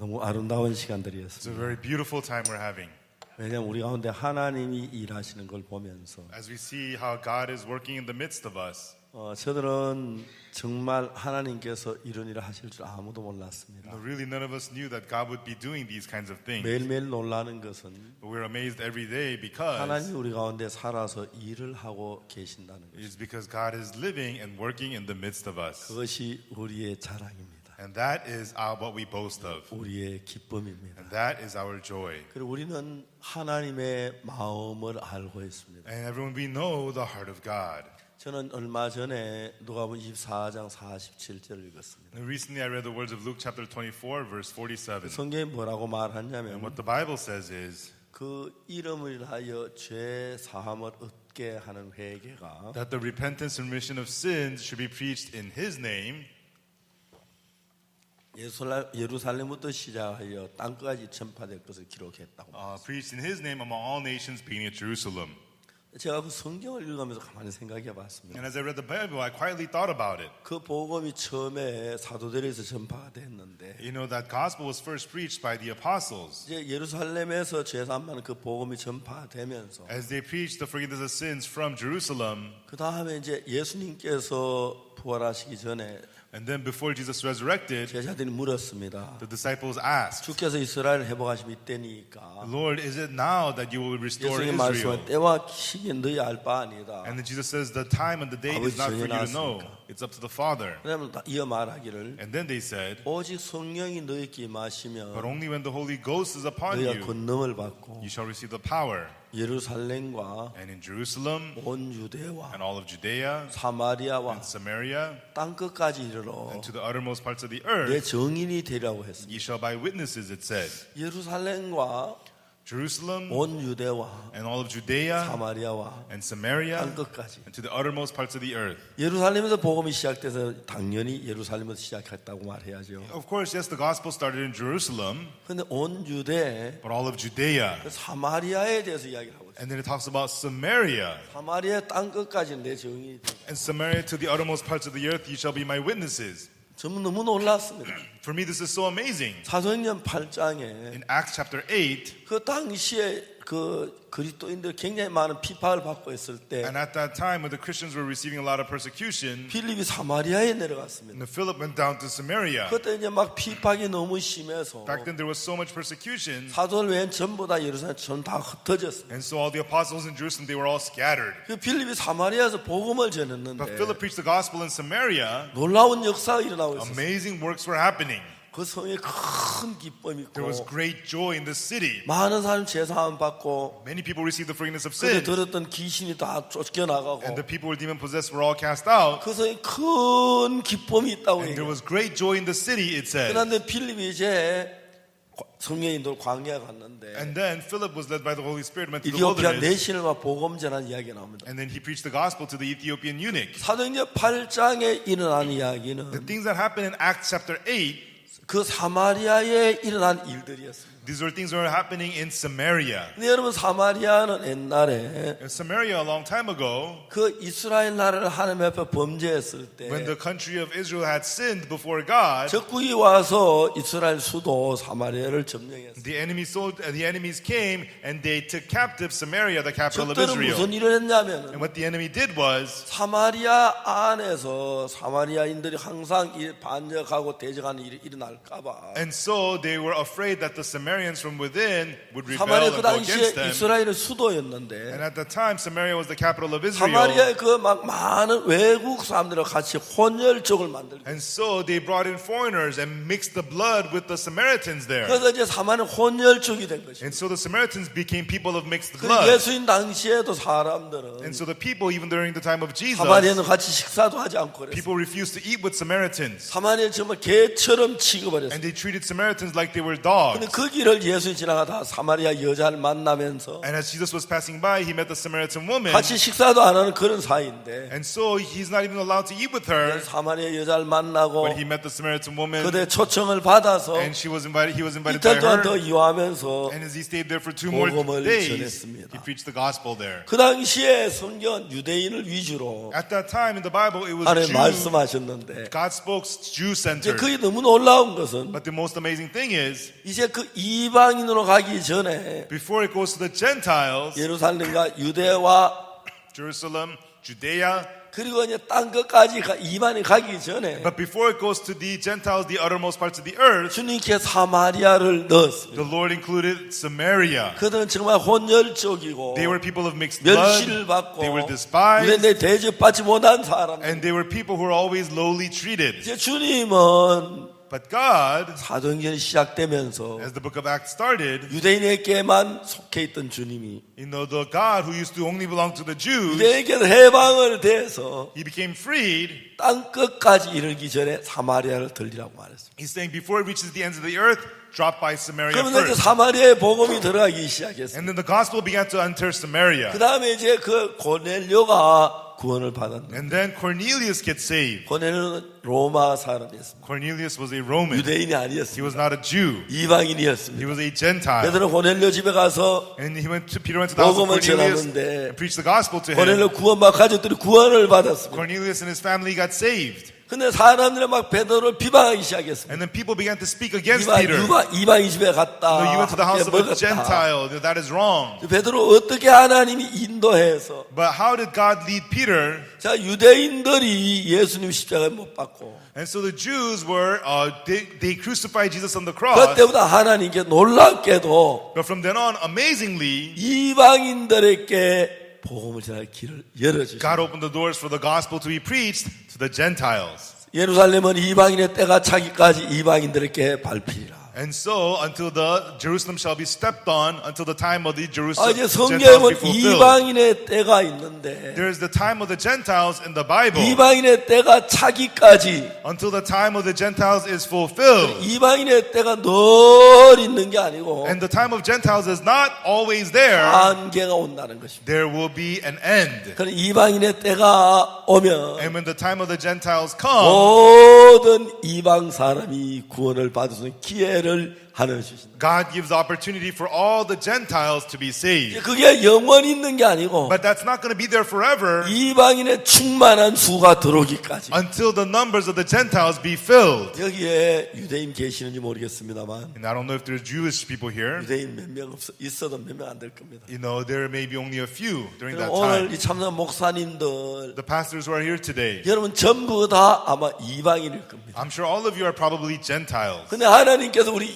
너무 아름다운 It's a 시간들이었습니다. very beautiful time we're having. 왜냐하면 우리 가운데 하나님이 일하시는 걸 보면서 As we see how God is working in the midst of us. 저들은 정말 하나님께서 이런 일을 하실 줄 아무도 몰랐습니다. Really none of us knew that God would be doing these kinds of things. 매일매일 놀라는 것은 But we're amazed every day because 하나님이 우리 가운데 살아서 일을 하고 계신다는 것. it's because God is living and working in the midst of us. 그것이 우리의 자랑입니다. And that is what we boast of. 우리의 기쁨입니다. And that is our joy. 그리고 우리는 하나님의 마음을 알고 있습니다. And everyone, we know the heart of God. 저는 얼마 전에 누가복음 24장 47절을 읽었습니다. And recently I read the words of Luke chapter 24 verse 47. 성경이 뭐라고 말하냐면 And what the Bible says is 그 이름을 위하여 죄 사함을 얻게 하는 회개가 that the repentance and remission of sins should be preached in His name. 예루살렘부터 시작하여 땅까지 전파될 것을 기록했다고. Preached in His name among all nations, beginning at Jerusalem. 제가 그 성경을 읽으면서 가만히 생각해봤습니다. And as I read the Bible, I quietly thought about it. 그 복음이 처음에 사도들에서 전파가 됐는데 You know, that gospel was first preached by the apostles. 이제 예루살렘에서 죄사함하는 그 복음이 전파되면서 As they preached the forgiveness of sins from Jerusalem, 그 다음에 이제 예수님께서 부활하시기 전에 and then before Jesus resurrected, 제자들이 물었습니다. the disciples asked, 주께서 이스라엘 회복하심이 이때니까 Lord, is it now that you will restore 예수님 Israel? 말씀은 때와 시기 너희 알 바 아니다. And then Jesus says, the time and the date is not for you to know. It's up to the Father. 그러면 이어 말하기를 And then they said, 오직 성령이 너희에게 임하시면 but only when the Holy Ghost is upon 너희가 you, 권능을 받고 you shall receive the power. 예루살렘과 And in Jerusalem, 온 유대와 and all of Judea, 사마리아와 and Samaria, 땅 끝까지 이르러 and to the uttermost parts of the 내 earth, 증인이 되라고 했습니다. ye shall be witnesses, it said. 예루살렘과 Jerusalem, 온 유대와 and all of Judea, 사마리아와 and Samaria, 땅 끝까지. and to the uttermost parts of the earth. 예루살렘에서 복음이 시작돼서 당연히 예루살렘에서 시작했다고 말해야죠. Of course, yes, the gospel started in Jerusalem, 그런데 온 유대, but all of Judea. 사마리아에 대해서 이야기를 하고 있어요. And then it talks about Samaria. 사마리아 땅 끝까지 내 증인이 되라. And Samaria, to the uttermost parts of the earth, ye shall be my witnesses. 저는 너무 놀랐습니다. For me, this is so amazing. 사도행전 8장에 In Acts chapter 8, 그 당시에 그 그리스도인들 굉장히 많은 비판을 받고 있을 때 and at that time when the Christians were receiving a lot of persecution, 필립이 사마리아에 내려갔습니다. and Philip went down to Samaria. 그때 이제 막 비판이 너무 심해서 Back then there was so much persecution, 사도들 외엔 전부 다 예루살렘 전 다 흩어졌어요. and so all the apostles in Jerusalem, they were all scattered. 그 필립이 사마리아에서 복음을 But 전했는데 Philip preached the gospel in Samaria. 놀라운 역사가 일어나고 있었어요. Amazing works were happening. 그 성에 큰 기쁨이 There was 있고 great joy in the city. 많은 사람 제사함 받고 Many people received the forgiveness of 그때 sins, 들었던 귀신이 다 쫓겨나가고 and the people who were demon possessed were all cast out. 그 성에 큰 기쁨이 있다고 And there 해요. was great joy in the city, it said. 그런데 필립이 이제 성령인들 광야에 갔는데 And then Philip was led by the Holy Spirit, went to the 이디오피아 wilderness, 내신과 복음 전한 이야기가 나옵니다. and then he preached the gospel to the Ethiopian eunuch. 사도행전 8장에 일어난 The 이야기는 things that happened in Acts chapter 8, 그 사마리아에 일어난 일들이었습니다. these were things that were happening in Samaria. 근데 여러분 사마리아는 옛날에 In Samaria, a long time ago, 그 이스라엘 나라를 하나님 앞에 범죄했을 때 when the country of Israel had sinned before God, 적국이 와서 이스라엘 수도 사마리아를 점령했어요. the enemies came and they took captive Samaria, the capital of 적들은 Israel. 무슨 일을 했냐면 And what the enemy did was, 사마리아 안에서 사마리아인들이 항상 반역하고 대적하는 일이 일어날까봐 and so they were afraid that the Samaritans from within would rebel 사마리아 and 그 go against 당시에 them. 이스라엘의 And 수도였는데 at the time, Samaria was the capital of Israel. 사마리아에 그 막 많은 외국 사람들과 같이 혼혈족을 만들고 And so they brought in foreigners and mixed the blood with the Samaritans there. 그래서 이제 사마리아는 혼혈족이 된 것이죠. And so the Samaritans became people of mixed 그 blood. 예수님 당시에도 사람들은 And so the people, even during the time of Jesus, 사마리아는 같이 식사도 하지 않고 그랬어요. people refused to eat with Samaritans. 사마리아는 정말 개처럼 취급을 했어요. And they treated Samaritans like they were dogs. 근데 거기 길을 예수님 지나가다 사마리아 여자를 만나면서 And as Jesus was passing by, he met the Samaritan woman. 같이 식사도 안 하는 그런 사이인데 And so he's not even allowed to eat with her. 사마리아 여자를 만나고 But he met the Samaritan woman. 그대 초청을 받아서 And he was invited by 이틀 동안 더 her. 이용하면서 And as he stayed there for 2 more 복음을 days, 전했습니다. he preached the gospel there. 그 당시에 성경은 유대인을 위주로 At that time in the Bible, it was 하나님 Jew. 말씀하셨는데 God spoke 이제 Jew-centered. 그게 너무 놀라운 것은 But the most amazing thing is, 이제 그 이방인으로 가기 전에 before it goes to the Gentiles, 예루살렘과 유대와 Jerusalem, Judea, 그리고 이제 땅 끝까지 이방인 가기 전에 but before it goes to the Gentiles, the uttermost parts of the earth, 주님께 사마리아를 넣었습니다. the Lord included Samaria. 그들은 정말 혼혈족이고 They were people of mixed blood. 멸시를 받고 They were despised. 유대인들의 대접받지 못한 사람들. And they were people who were always lowly treated. 이제 주님은 But God, 사도행전이 시작되면서 as the book of Acts started, 유대인에게만 속해 있던 주님이 the God who used to only belong to the Jews, 유대인에게 해방을 대해서 he became freed. 땅 끝까지 이르기 전에 사마리아를 들리라고 말했습니다. He's saying before it reaches the ends of the earth, drop by Samaria 그러면 이제 first. 사마리아의 복음이 들어가기 시작했습니다. And then the gospel began to enter Samaria. 그 다음에 이제 그 고넬료가 구원을 받았는데 And then Cornelius gets saved. 고넬료는 로마 사람이었습니다. Cornelius was a Roman. 유대인이 He 아니었습니다. was not a Jew. He 이방인이었습니다. was a Gentile. 베드로 고넬료 집에 가서 And Peter went to the house of 복음을 Cornelius 전하는데 and preached the gospel to him. 고넬료 구원받 가족들이 구원을 받았습니다. Cornelius and his family got saved. 근데 사람들이 막 베드로를 비방하기 시작했습니다. And then people began to speak against Peter. 이방인 집에 갔다. You went to the house of a 먹었다. Gentile. That is wrong. 베드로 어떻게 하나님이 인도해서 But how did God lead Peter? 자 유대인들이 예수님 십자가에 못 박고 And so the Jews were, they crucified Jesus on the cross. 그때부터 하나님께 놀랍게도 But from then on, amazingly, 이방인들에게 복음을 전할 길을 열어주셨습니다. God opened the doors for the gospel to be preached to the Gentiles. 예루살렘은 이방인의 때가 차기까지 이방인들에게 밟히리라. And so, until the Jerusalem shall be stepped on, until the time of the Jerusalem 이제 Gentiles be 성경은 fulfilled. 이방인의 때가 있는데 There is the time of the Gentiles in the Bible. 이방인의 때가 차기까지 Until the time of the Gentiles is fulfilled. 이방인의 때가 늘 있는 게 아니고 And the time of Gentiles is not always there. 한계가 온다는 것입니다. There will be an end. 그럼 이방인의 때가 오면 And when the time of the Gentiles come, 모든 이방 사람이 구원을 받을 수 있는 기회를 하늘 주신다. God gives opportunity for all the Gentiles to be saved. 그게 영원히 있는 게 아니고 But that's not going to be there forever 이방인의 충만한 수가 들어오기까지. until the numbers of the Gentiles be filled. 여기에 유대인 계시는지 모르겠습니다만 And I don't know if there's Jewish people here. 유대인 몇 명 있어도 몇 명 안 될 겁니다. There may be only a few during that 오늘 time. 이 참사 목사님들 The pastors who are here today, 여러분 전부 다 아마 이방인일 겁니다. I'm sure all of you are probably Gentiles. 근데 하나님께서 우리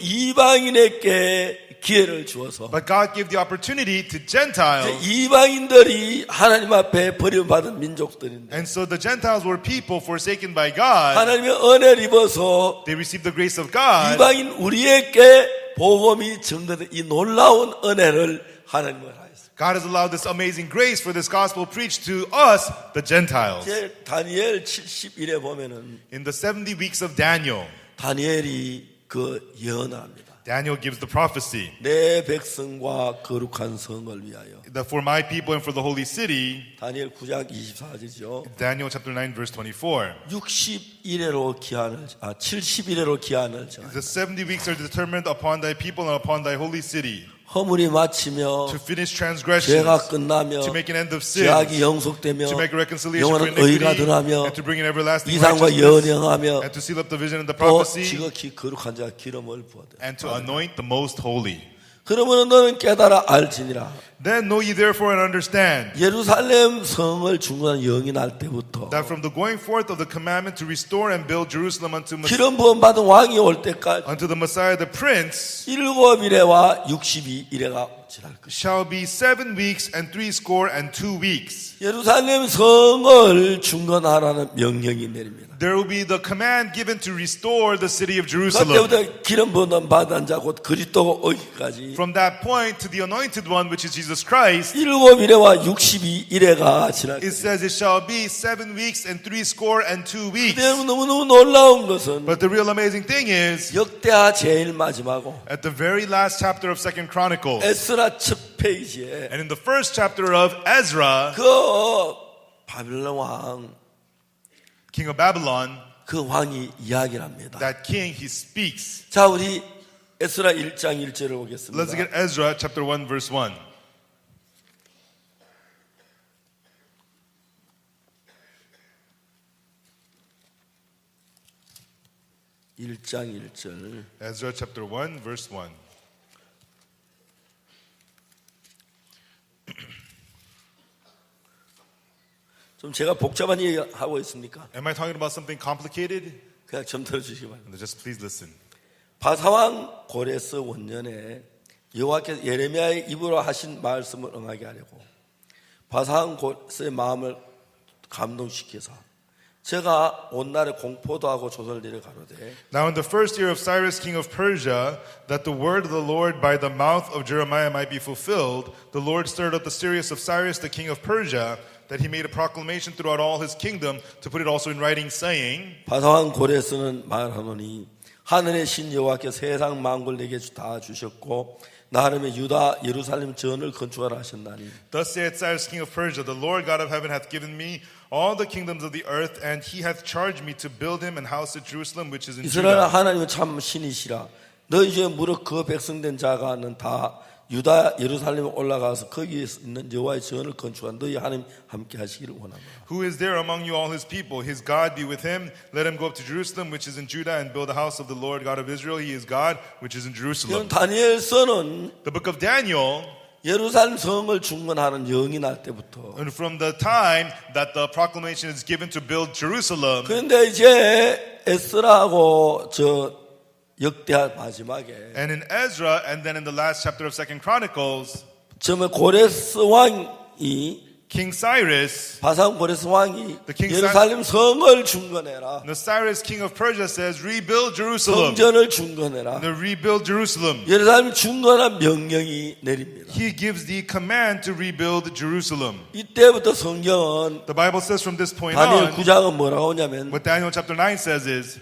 이방인에게 기회를 주어서 But God gave the opportunity to Gentiles. 이방인들이 하나님 앞에 버림받은 민족들인데 And so the Gentiles were people forsaken by God. 하나님의 은혜를 입어서 They received the grace of God. 이방인 우리에게 복음이 증거된 이 놀라운 은혜를 하나님을 하였습니다. God has allowed this amazing grace for this gospel preached to us, the Gentiles. 제 다니엘 70일에 보면은 In the 70 weeks of Daniel, 다니엘이 그 예언합니다. Daniel gives the prophecy 내 백성과 거룩한 성을 위하여. that for my people and for the holy city, 다니엘 9장 24절이죠. Daniel chapter 9 verse 24. 60일에로 기한을 70일에로 기한을 정하. The 70 weeks are determined upon thy people and upon thy holy city 허물이 마치며 to finish transgressions, 죄가 끝나며 to make an end of sin, 죄악이 영속되며 to make a reconciliation for 영원한 의가 iniquity, 드나며 and to bring an everlasting 이상과 righteousness, 연영하며 and to seal up the vision and the 또 prophecy, 지극히 거룩한 자 기름을 부어대. and to anoint the most holy. 그러면 너는 깨달아 알지니라. Then know ye therefore and understand 예루살렘 성을 중건한 영이 날 때부터 that from the going forth of the commandment to restore and build Jerusalem 기름 부음 받은 왕이 올 때까지 unto the Messiah the Prince 7일에와 62일에가 지날 것이다. shall be 7 weeks and 62 weeks. 예루살렘 성을 중건하라는 명령이 내립니다. there will be the command given to restore the city of Jerusalem. 그때부터 기름 부은 받은 자 곧 그리스도가 오기까지 From that point to the anointed one, which is Jesus Christ, 7일에와 62일에가 지났다. it says it shall be 7 weeks and 62 weeks. 그때 너무너무 놀라운 것은 But the real amazing thing is, 역대하 제일 마지막으로 at the very last chapter of 2nd Chronicles, 에스라 첫 페이지에 and in the first chapter of Ezra, 그 바빌론 왕 king of Babylon, 그 왕이 이야기를 합니다. that king, he speaks. 자, 우리 에스라 1장 1절을 Let's 보겠습니다. get Ezra chapter 1 verse 1. 일장 1절. Ezra chapter 1 verse 1. 좀 제가 복잡한 얘기 하고 있습니까? Am I talking about something complicated? 그냥 좀 들어주시기 바랍니다. Just please listen. 바사왕 고레스 원년에 여호와께서 예레미야의 입으로 하신 말씀을 응하게 하려고 바사왕 고레스의 마음을 감동시켜서 제가 온 날에 공포도 하고 조선을 내려가로되 Now in the first year of Cyrus king of Persia, that the word of the Lord by the mouth of Jeremiah might be fulfilled, the Lord stirred up the spirit of Cyrus the king of Persia, that he made a proclamation throughout all his kingdom to put it also in writing, saying, 바사왕 고레스는 말하노니 하늘의 신 여호와께서 세상 만국을 내게 다 주셨고 나름의 유다 예루살렘 전을 건축하라 하셨나니 Thus saith Cyrus king of Persia, the Lord God of heaven hath given me all the kingdoms of the earth, and he hath charged me to build him an house at Jerusalem, which is in 이스라엘 Judah. 하나님은 참 신이시라 너희 중에 무릇 그 백성된 자가는 다 유다 예루살렘에 올라가서 거기에 있는 여호와의 전을 건축한 너희 하나님 함께 하시기를 원합니다. Who is there among you, all his people? His God be with him. Let him go up to Jerusalem, which is in Judah, and build a house of the Lord God of Israel. He is God, which is in Jerusalem. 다니엘서는 The book of Daniel, 예루살렘 성을 중건하는 영이 날 때부터 and from the time that the proclamation is given to build Jerusalem, 그런데 이제 에스라하고 저 역대하 마지막에 and in Ezra, and then in the last chapter of 2nd Chronicles, 처음에 고레스 왕이 King Cyrus, 바산 고레스 왕이 The king 예루살렘 성을 중건해라 the Cyrus king of Persia says, rebuild Jerusalem. 성전을 중건해라 To rebuild Jerusalem. 예루살렘 중건한 명령이 내립니다. He gives the command to rebuild Jerusalem. 이때부터 성경은 The Bible says from this point 다니엘 on, 9장은 뭐라고 하냐면 what Daniel chapter 9 says is,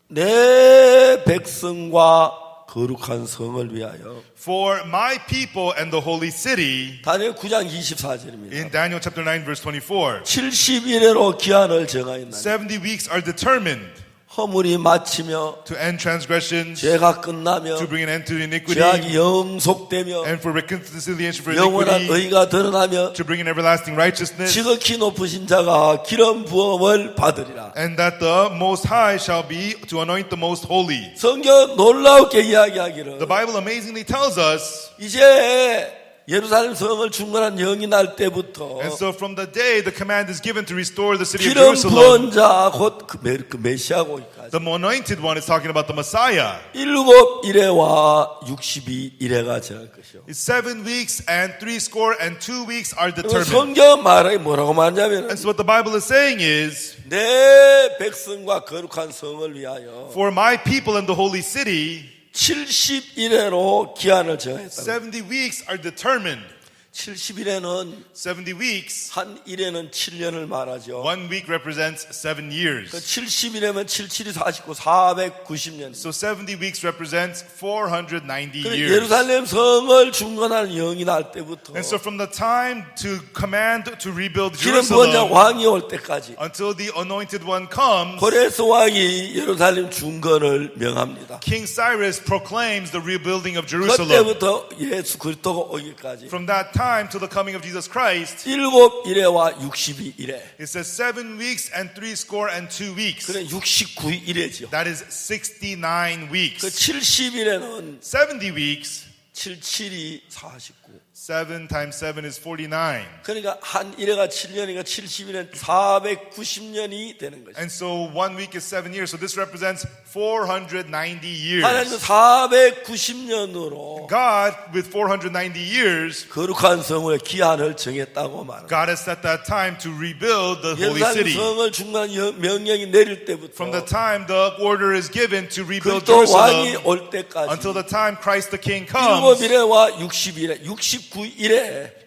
내 백성과 거룩한 성을 위하여 for my people and the holy city, 다니엘 9장 24절입니다. in Daniel chapter 9 verse 24, 70일에로 기한을 정하였나니 70 weeks are determined 허물이 마치며 to end transgressions, 죄가 끝나며 to bring an end to iniquity, 죄악이 영속되며 and for reconciliation for 영원한 iniquity, 의가 드러나며 to bring in everlasting righteousness, 지극히 높으신 자가 기름 부음을 받으리라. and that the Most High shall be to anoint the Most Holy. 성경 놀랍게 이야기하기를 The Bible amazingly tells us, 이제 예루살렘 성을 중건한 영이 날 때부터 and so from the day the command is given to restore the city of 기름 Jerusalem, 부은 자곧 그 메시아가 오기까지 the anointed one is talking about the Messiah. 7일에와 62일에가 지날 것이요. It's 7 weeks and 62 weeks are determined. 성경 말이 뭐라고 말하냐면 And so what the Bible is saying is, 내 백성과 거룩한 성을 위하여 for my people and the holy city, 70일에로 기한을 정했다. 70 weeks are determined. 70일에는 70 weeks, 한 일에는 7년을 말하죠. 1 week represents 7 years. 70일이면 77이 49, 490년. So 70 weeks represents 490 years. 예루살렘 성을 중건하는 영이 날 때부터 And so from the time to command to rebuild 기름 부은 자 Jerusalem 왕이 올 때까지 until the anointed one comes, 고레스 왕이 예루살렘 중건을 명합니다. King Cyrus proclaims the rebuilding of Jerusalem. 그때부터 예수 그리스도가 오기까지 From that time to the coming of Jesus Christ, 7일에와 62일에 it says 7 weeks and 62 weeks. 그래 69일이죠. That is 69 그 weeks. 70일에는 70 weeks, 77이 49. 7 times 7 is 49. 그러니까 한 일회가 7년이니까 70일은 490년이 되는 거죠. And so 1 week is 7 years. So this represents 490 하나님은 years. 490년으로 God, with 490 years, 거룩한 성의 기한을 정했다고 말합니다. God has set that time to rebuild the holy 예루살렘 city. 성을 중간 명령이 내릴 때부터 From the time the order is given to rebuild 그리스도 왕이 Jerusalem 올 때까지 until the time Christ the King comes, 7일에와 60일에 69일에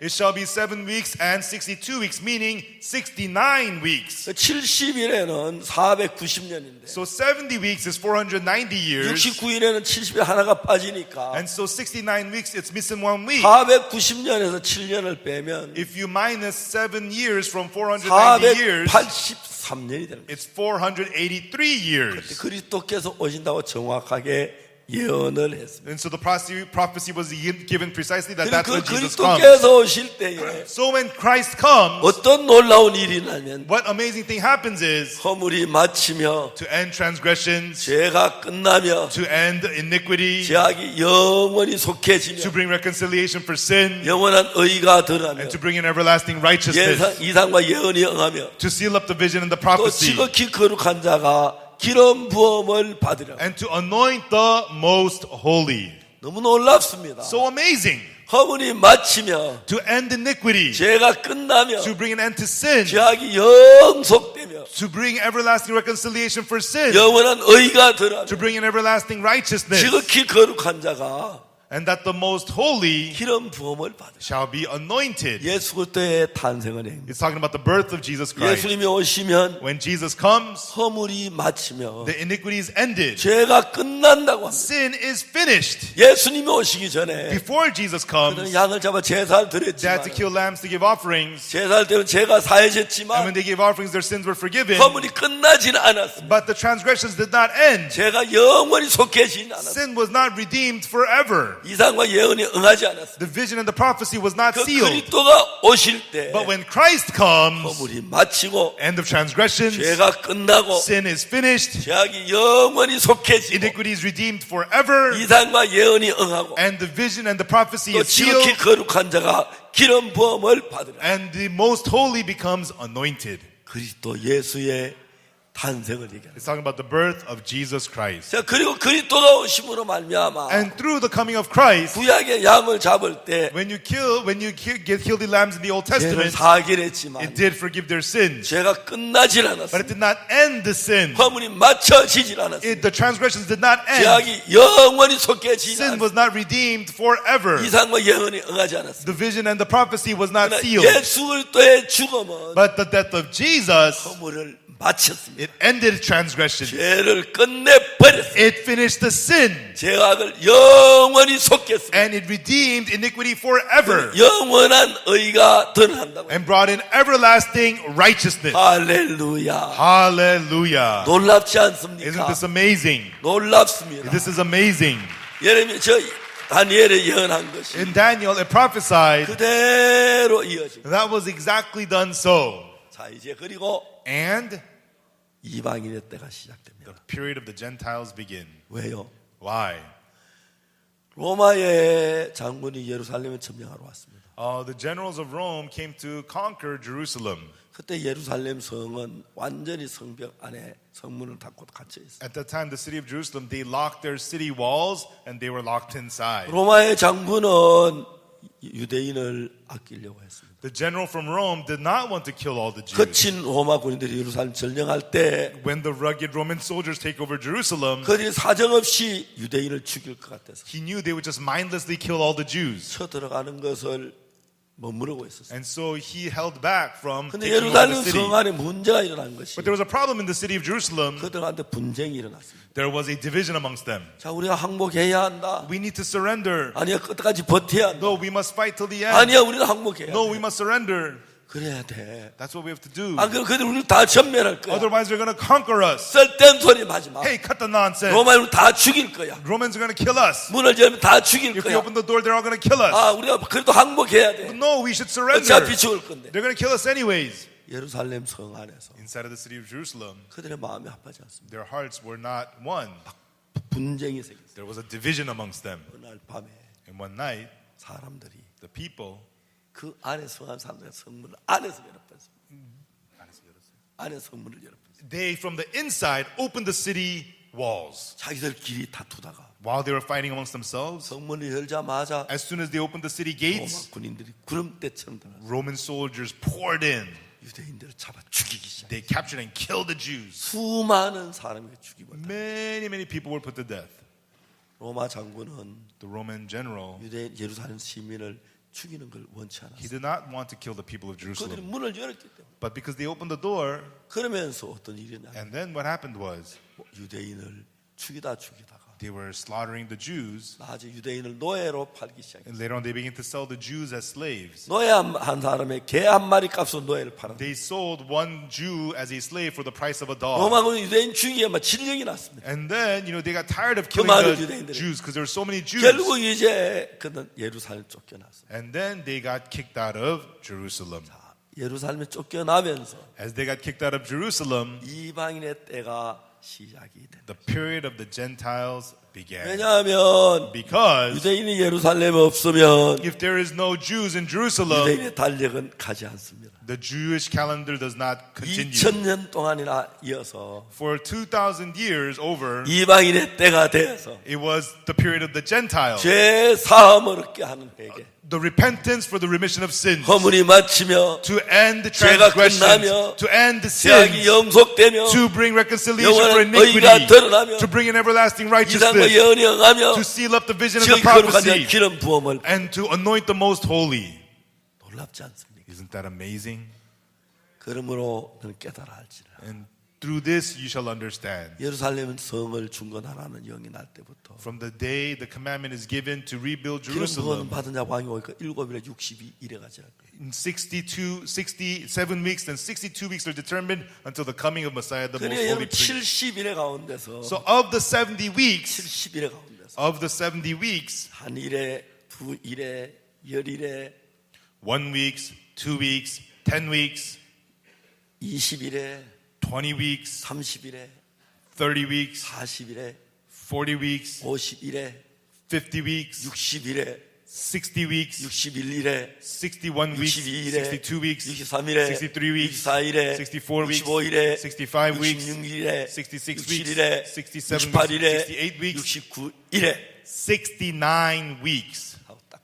it shall be 7 weeks and 62 weeks, meaning 69 weeks. 70일에는 490년인데 So 70 weeks is 490 years. 69일에는 70일 하나가 빠지니까 And so 69 weeks, it's missing 1 week. 490년에서 7년을 빼면 If you minus 7 years from 490 years, 483년이 되는 거예요. it's 483 years. 그리스도께서 오신다고 정확하게 예언을 했습니다. And so the prophecy was given precisely that that's 그 when Jesus comes. 그리스도께서 오실 때에 So when Christ comes, 어떤 놀라운 일이 나면 what amazing thing happens is 허물이 마치며 to end transgressions, 죄가 끝나며 to end iniquity, 죄악이 영원히 to 속해지며 bring reconciliation for sin, 영원한 의가 드러나며 and to bring in everlasting righteousness, 이상과 예언이 응하며 to seal up the vision and the 또 prophecy, 지극히 거룩한 자가 기름 부음을 받으려. and to anoint the most holy. 너무 놀랍습니다. So amazing. 허물이 마치며 To end iniquity, 죄가 끝나며 to bring an end to sin, 죄악이 영속되며 to bring everlasting reconciliation for sin, 영원한 의가 드러나며 to bring in everlasting righteousness, 지극히 거룩한 자가 and that the most holy 기름 부음을 받으려. shall be anointed. 예수 그리스도의 탄생을 얘기합니다. It's talking about the birth of Jesus Christ. 예수님이 오시면 When Jesus comes, 허물이 마치며 the iniquity is ended. 죄가 끝난다고 합니다. Sin is finished. 예수님이 오시기 전에 Before Jesus 그들은 comes, 양을 잡아 제사를 they had 드렸지만 to kill lambs to give offerings. 제사를 때문에 죄가 And 사해졌지만 when they gave offerings, their sins were forgiven. 허물이 끝나지는 않았습니다. But the transgressions did not end. 죄가 영원히 속해지는 않았습니다. Sin was not redeemed forever. 이상과 예언이 응하지 않았습니다. The vision and the prophecy was not 그 sealed. 그리스도가 오실 때 But when Christ comes, 허물이 마치고 end of transgressions, 죄가 끝나고 sin is finished, 죄악이 영원히 속해지고 iniquity is redeemed forever, 이상과 예언이 응하고 and the vision and the prophecy 또 is 지극히 sealed, 거룩한 자가 기름 부음을 받으라. and the most holy becomes anointed. 그리스도 예수의 탄생을 얘기합니다. It's talking about the birth of Jesus Christ. 자, 그리고 그리스도가 오심으로 말미암아 And through the coming of Christ, 구약의 양을 잡을 때 when you kill the lambs in the Old 죄를 Testament, 사하긴 했지만 it did forgive their sins, 죄가 끝나질 but 않았습니다. it did not end the sin. 허물이 맞춰지질 않았습니다. The transgressions did not end. 죄악이 영원히 속해지지 Sin 않았습니다. was not redeemed forever. 이상과 예언이 응하지 않았습니다. The vision and the prophecy was not 그러나 sealed. 예수 그리스도의 죽음은 But the death of Jesus, 허물을 마쳤습니다. it ended transgression. 죄를 끝내버렸습니다. It finished the sin. 죄악을 영원히 속겠습니다. And it redeemed iniquity forever. 영원한 의가 드러난다고. And brought in everlasting righteousness. 할렐루야. Hallelujah. 놀랍지 Isn't 않습니까? this amazing? 놀랍습니다. This is amazing. 예레미야 다니엘의 예언한 것이 In Daniel, it prophesied 그대로 이어집니다. that was exactly done so. 자, 이제 그리고 And 이방인의 때가 시작됩니다. the period of the Gentiles begin. 왜요? Why? 로마의 장군이 예루살렘을 점령하러 왔습니다. The generals of Rome came to conquer Jerusalem. 그때 예루살렘 성은 완전히 성벽 안에 성문을 닫고 갇혀 있어요. At that time, the city of Jerusalem, they locked their city walls and they were locked inside. 로마의 장군은 유대인을 아끼려고 했습니다. The general from Rome did not want to kill all the Jews. 거친 로마 군인들이 예루살렘 점령할 때 When the rugged Roman soldiers take over Jerusalem, 그들이 사정없이 유대인을 죽일 것 같아서 he knew they would just mindlessly kill all the Jews. 쳐 들어가는 것을 머무르고 있었어요. And so he held back from 근데 taking over the 예루살렘 city. 성 안에 문제가 일어난 것이 But there was a problem in the city of Jerusalem. 그들한테 분쟁이 일어났습니다. There was a division amongst them. 자, 우리가 항복해야 한다. We need to surrender. 아니야, 끝까지 버텨야 한다. No, we must fight till the end. 아니야, 우리는 항복해야 No, 돼. we must surrender. 그래야 돼. That's what we have to do. 안 그러면 그들 우리를 다 전멸할 거야. Otherwise, they're going to conquer us. 쓸데없는 소리 하지 마. Hey, cut the nonsense. 로마인을 다 죽일 거야. Romans are going to kill us. 문을 열면 다 죽일 If we 거야. open the door, they're all going to kill us. 아, 우리가 그래도 항복해야 돼. No, we should surrender. 어차피 죽을 건데. They're going to kill us anyways. 예루살렘 성 안에서 Inside of the city of Jerusalem, 그들의 마음이 합하지 않습니다. their hearts were not one. 분쟁이 생겼어요. There was a division amongst them. 그날 밤에 And one night, 사람들이 the people, 그 안에 성한 사람들의 성문을 안에서 열어봤어요. 안에서 성문을 열어봤어요. they from the inside opened the city walls. 자기들끼리 다투다가 While they were fighting amongst themselves, 성문을 열자마자 as soon as they opened the city 로마 gates, 군인들이 구름대처럼 들어가서 Roman soldiers poured in. 유대인들을 잡아 죽이기 시작. They captured and killed the Jews. 수많은 사람이 죽이고 Many people were put to death. 로마 장군은 The Roman general, 유대 예루살렘 시민을 죽이는 걸 원치 he 않았어요. did not want to kill the people of 그들이 Jerusalem. 문을 열었기 때문에. But because they opened the door, 그러면서 어떤 일이 일어나요? and then what happened was, 유대인을 죽이다가 they were slaughtering the Jews. 나중에 유대인을 노예로 팔기 시작했어요. And later on, they began to sell the Jews as slaves. 노예 한 사람의 개 한 마리 값으로 노예를 팔았어요. They sold one Jew as a slave for the price of a dog. 로마군은 유대인 죽이기에만 질령이 났습니다. And then, they got tired of killing 많은 the 유대인들이. Jews because there were so many Jews. 결국 이제 그는 예루살렘 쫓겨났어요. And then they got kicked out of Jerusalem. 예루살렘에 쫓겨나면서 As they got kicked out of Jerusalem, 이방인의 때가 시작이 된다. the period of the Gentiles began. 왜냐하면 Because 유대인이 예루살렘에 없으면 if there is no Jews in Jerusalem, 유대인의 달력은 가지 않습니다. the Jewish calendar does not continue. 2000년 동안이나 이어서 For 2,000 years over, 이방인의 때가 되어서 it was the period of the Gentiles. 죄 사함을 얻게 하는 회개, The repentance for the remission of sins. 허물이 마치며 To end the 죄가 transgressions. 끝나며 To end the 죄악이 sins. 영속되며 To bring reconciliation for 영원한 의가 iniquity. 드러나며 To bring in everlasting 이상과 righteousness. 예언하며 To seal up the vision of the 지극히 거룩한 자의 prophecy. 기름 부음을 And to anoint the most holy. 놀랍지 않습니까? Isn't that amazing? 그러므로 너는 깨달아 알지라. And through this you shall understand. 예루살렘은 성을 중건하라는 영이 날 때부터 From the day the commandment is given to rebuild 기름 부음 Jerusalem, 받은 자 왕이 오니까 7일에 62일에 가지라. in 67 weeks, then 62 weeks are determined until the coming of Messiah, the most 그래 holy 여러분 priest. 70일에 가운데서 So of the 70 weeks, 70일에 가운데서 of the 70 weeks, 한 일에 두 일에 열일에 1 weeks, 2 weeks, 10 weeks, 20일에 20 weeks, 30일에 30 weeks, 40일에 40 weeks, 50일에 50 weeks, 60일에 60 weeks, 61일에 61 weeks, 62일에 62 weeks, 63일에 63 weeks, 64일에 64 weeks, 65일에 65 weeks, 66일에 66 weeks, 67일에 67 weeks, 68일에 68 weeks, 69일에 69 weeks. 하고 딱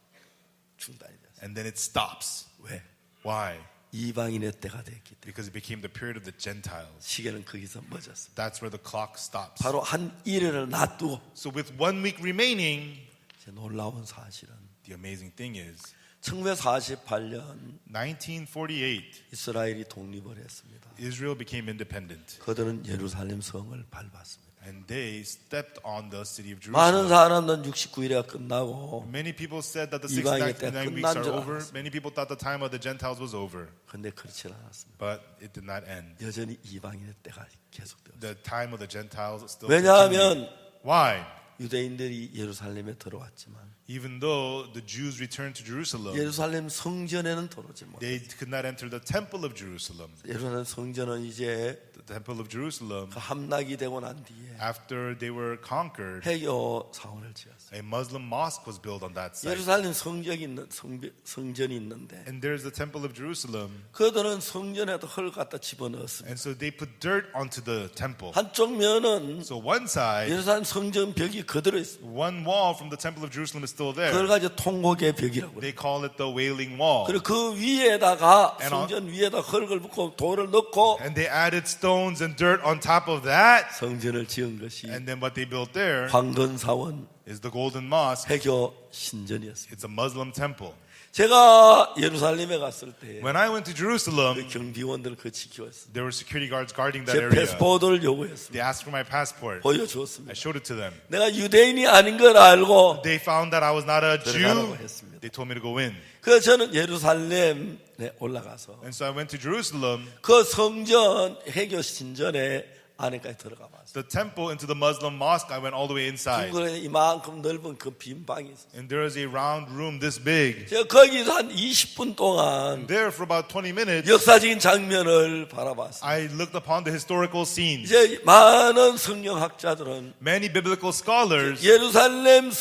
중단이 됐어요. And then it stops. 왜? Why? 이방인의 때가 됐기 때문에 Because it became the period of the Gentiles. 시계는 거기서 멎었습니다. That's where the clock stops. 바로 한 일을 놔두고 So with 1 week remaining, 이제 놀라운 사실은 the amazing thing is, 1948년 1948, 이스라엘이 독립을 했습니다. Israel became independent. 그들은 예루살렘 성을 밟았습니다. And they stepped on the city of 많은 Jerusalem. 사람들은 69일에 끝나고 Many people said that the 이방인의 69 때가 weeks 끝난 are 줄 over. 알았습니다. Many people thought the time of the Gentiles was over. 근데 그렇지 않았습니다. But it did not end. 여전히 이방인의 때가 계속되었습니다. The time of the Gentiles still 왜냐하면 continued. Why? 유대인들이 예루살렘에 들어왔지만 Even though the Jews returned to Jerusalem, 예루살렘 성전에는 들어오지 못했어요. they could not enter the temple of Jerusalem. 예루살렘 성전은 이제 The temple of Jerusalem, 그 함락이 되고 난 뒤에 after they were conquered, 해교 사원을 지었어요. a Muslim mosque was built on that site. 예루살렘 성전이 있는데 And there's the temple of Jerusalem. 그들은 성전에도 흙을 갖다 집어넣었습니다. And so they put dirt onto the temple. 한쪽 면은 So one side, 예루살렘 성전 벽이 그대로 있습니다. one wall from the temple of Jerusalem is still 그걸 there. 가지고 통곡의 벽이라고 그래요. They call it the Wailing Wall. 그리고 그 위에다가 And 성전 위에다 흙을 붓고 돌을 넣고 And they added stones and dirt on top of that. 성전을 지은 것이 And then what they built there 황건사원 is the Golden Mosque. 해교 신전이었습니다. It's a Muslim temple. 제가 예루살렘에 갔을 때 When I went to Jerusalem, 그 경비원들을 그 지켜왔어요. there were security guards guarding that 제 area. 패스포드를 요구했습니다. They asked for my passport. 보여주었습니다. I showed it to them. 내가 유대인이 아닌 걸 알고 They found that I was not a 들어가라고 Jew. 했습니다. They told me to go in. 그래서 저는 예루살렘에 올라가서 And so I went to Jerusalem, 그 성전 해교 신전에 안에까지 들어가 봤어요. the temple, into the Muslim mosque. I went all the way inside. 중간에 이만큼 넓은 그 빈 방이 있어요. And there is a round room this big. 제가 거기서 한 20분 동안 There for about 20 minutes, 역사적인 장면을 바라봤어요. I looked upon the historical scenes. 이제 많은 성경학자들은 Many biblical scholars, 예루살렘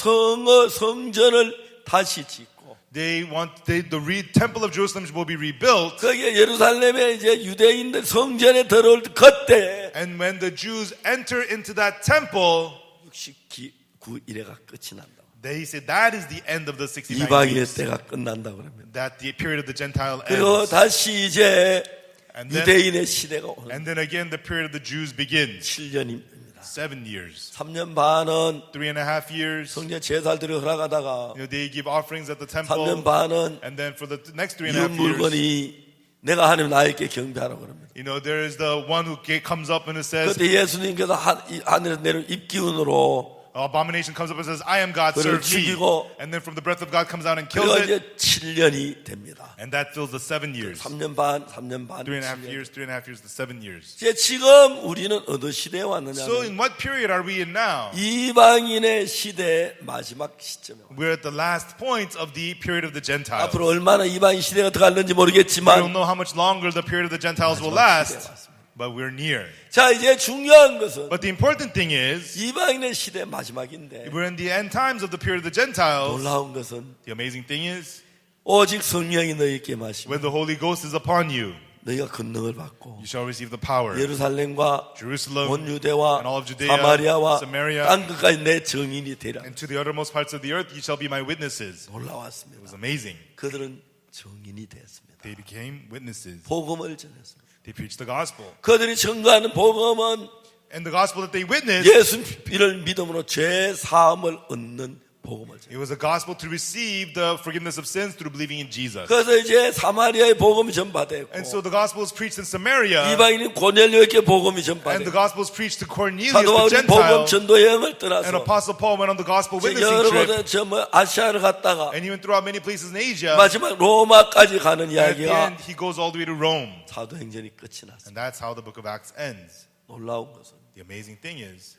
성전을 다시 짓고 the temple of Jerusalem will be rebuilt. 거기에 예루살렘에 이제 유대인들 성전에 들어올 그때 And when the Jews enter into that temple, 69일에가 끝이 난다. they say that is the end of the 69 이방인의 weeks. 때가 끝난다 그러면. That the period of the Gentile 그리고 ends. 다시 이제 And then, 유대인의 시대가 오는 and then again the period of the Jews begins. 7년입니다. 7 years. 3년 반은 3.5 years. 성전 제사를 드려 허락하다가 They give offerings at the 3년 temple. 반은 And then for the next 이 3.5 years, 물건이 내가 하나님 나에게 경배하라고 그럽니다. there is the one who comes up and it says, 그때 예수님께서 하늘에서 내려온 입기운으로 abomination comes up and says, I am God, 그를 serve me. 죽이고 And then from the breath of God comes out and kills 그리고 it. 이제 7년이 됩니다. And that fills the 7 years. 3년 반, 3년 반, 3.5 7년. years, 3.5 years, the 7 years. 이제 지금 우리는 어느 시대에 왔느냐? So in what period are we in now? 이방인의 시대 마지막 시점에 왔습니다. We're at the last point of the period of the Gentiles. 앞으로 얼마나 이방인 시대가 더 갈는지 We don't 모르겠지만 know how much longer the period of the Gentiles will 마지막 시대에 last, 왔습니다. but we're near. 자, 이제 중요한 것은 But the important thing is, 이방인의 시대 마지막인데 we're in the end times of the period of the Gentiles. 놀라운 것은 The amazing thing is, 오직 성령이 너희에게 마시고 when the Holy Ghost is upon you, 너희가 권능을 받고 you shall receive the power. 예루살렘과 Jerusalem 온 유대와 and all of Judea, 사마리아와 Samaria, 땅 끝까지 내 증인이 되라. and to the uttermost parts of the earth, you shall be my witnesses. It 놀라웠습니다. was amazing. 그들은 증인이 됐습니다. They became witnesses. 복음을 전했습니다. They preached the gospel. 그들이 증거하는 복음은 And the gospel that they witnessed, 예수를 믿음으로 죄 사함을 얻는 복음을 전했습니다. it was a gospel to receive the forgiveness of sins through believing in Jesus. 그래서 이제 사마리아의 복음이 전파됐고 And so the gospel was preached in Samaria, 이방인인 고넬료에게 복음이 and the 전파됐고 gospel was preached to Cornelius 사도 the 바울이 복음 Gentile, 전도 여행을 and 떠나서 Apostle Paul went on the gospel 여러 witnessing trip, 곳에 저 아시아를 갔다가 and he went throughout many places in Asia. 마지막 로마까지 가는 At the end, 이야기가 he goes all the way to Rome. 사도행전이 끝이 났습니다. And that's how the book of Acts ends. 놀라운 것은 The amazing thing is,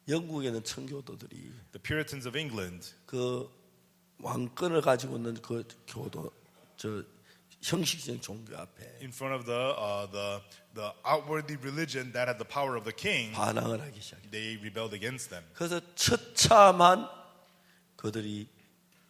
영국에 있는 청교도들이 the Puritans of England, 그 왕권을 가지고 있는 그 교도 저 형식적인 종교 앞에 in front of the outwardly religion that had the power of the king, 반항을 하기 시작해요. they rebelled against them. 그래서 처참한 그들이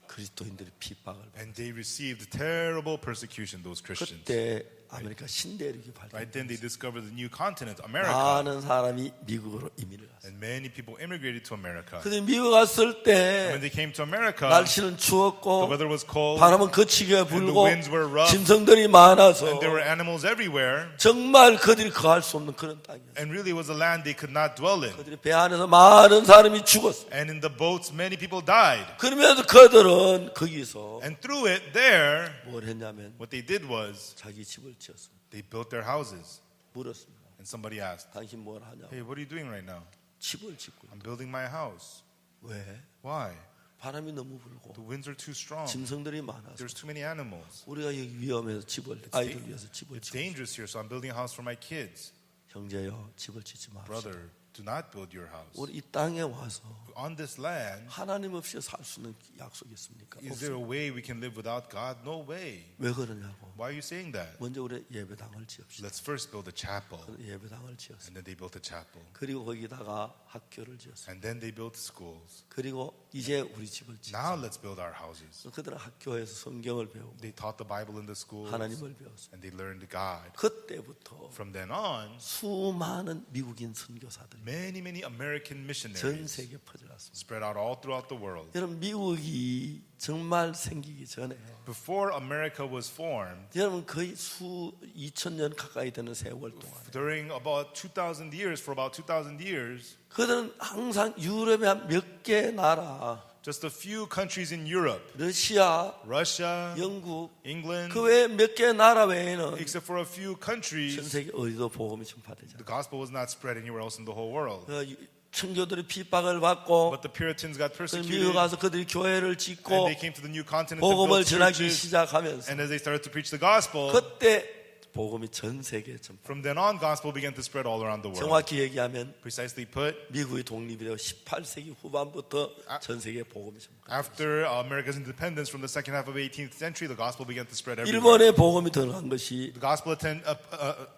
그리스도인들의 핍박을 받고 And they received terrible persecution, those Christians. 그때 아메리카 신대륙이 Right then, they 발견됐어요. discovered the new continent, America. 많은 사람이 미국으로 이민을 갔어요. And many people immigrated to America. 근데 미국 갔을 When 때 they came to America, 날씨는 the 추웠고 weather was cold, 바람은 거치게 and the 불고 winds were rough, 짐승들이 많아서 and there were animals everywhere. 정말 그들이 거할 수 없는 그런 땅이었어요. And really, it was a land they could not dwell in. 그들이 배 안에서 많은 사람이 죽었어요. And in the boats, many people died. 그러면서 그들은 거기서 And through it, there, 뭘 했냐면 what they did was 자기 집을 지었습니다. they built their houses. 물었습니다. And somebody asked, 당신 뭘 하냐고. "Hey, what are you doing right now?" 집을 짓고 "I'm building my house." 왜? "Why?" 바람이 너무 불고 "The winds are too strong. 짐승들이 많아서 There's too many animals. 우리가 여기 위험해서 집을 아이들 위해서 집을 It's 짓고 dangerous here, so I'm building a house for my kids." 형제여 집을 짓지 마십시오. Brother, do not build your house. 우리 이 땅에 와서 On this land, 하나님 없이 살 수 있는 약속이 있습니까? is there 없습니다. a way we can live without God? No way. 왜 그러냐고. Why are you saying that? 먼저 우리 예배당을 지읍시다. Let's first build a chapel. 예배당을 지었어요. And then they built a chapel. 그리고 거기다가 학교를 지었어요. And then they built schools. 그리고 이제 우리 집을 Now 지었어요. let's build our houses. 그들은 학교에서 성경을 배우고 They taught the Bible in the schools. 하나님을 배웠어요. And they learned God. 그때부터 From then on, 수많은 미국인 선교사들이 many American 전 missionaries 세계에 퍼져났습니다. spread out all throughout the world. 여러분 미국이 정말 생기기 전에 Before America was formed, 여러분 거의 2000년 가까이 되는 세월 동안 during about 2,000 years, for about 2,000 years, 그들은 항상 유럽의 한 몇 개 나라 just a few countries in Europe, 러시아, Russia, 영국 England, 그 외에 몇 개 나라 외에는 except for a few 전 countries, 세계 어디도 복음이 전파되지 the gospel was not spread anywhere else in the whole world. 않아요. 청교들이 핍박을 받고 But the Puritans got 그 persecuted, 미국 가서 그들이 교회를 and 짓고 they came to the new continent and 복음을 built 전하기 churches. 시작하면서 And as they started to preach the gospel, 그때 복음이 전 세계에 전파. from then on, gospel began to spread all around the world. 정확히 얘기하면 Precisely put, 미국이 독립이 되어 18세기 후반부터 전 세계에 복음이 전파. after America's independence from the second half of the 18th century, the gospel began to spread everywhere. 일본에 복음이 들어간 것이 The gospel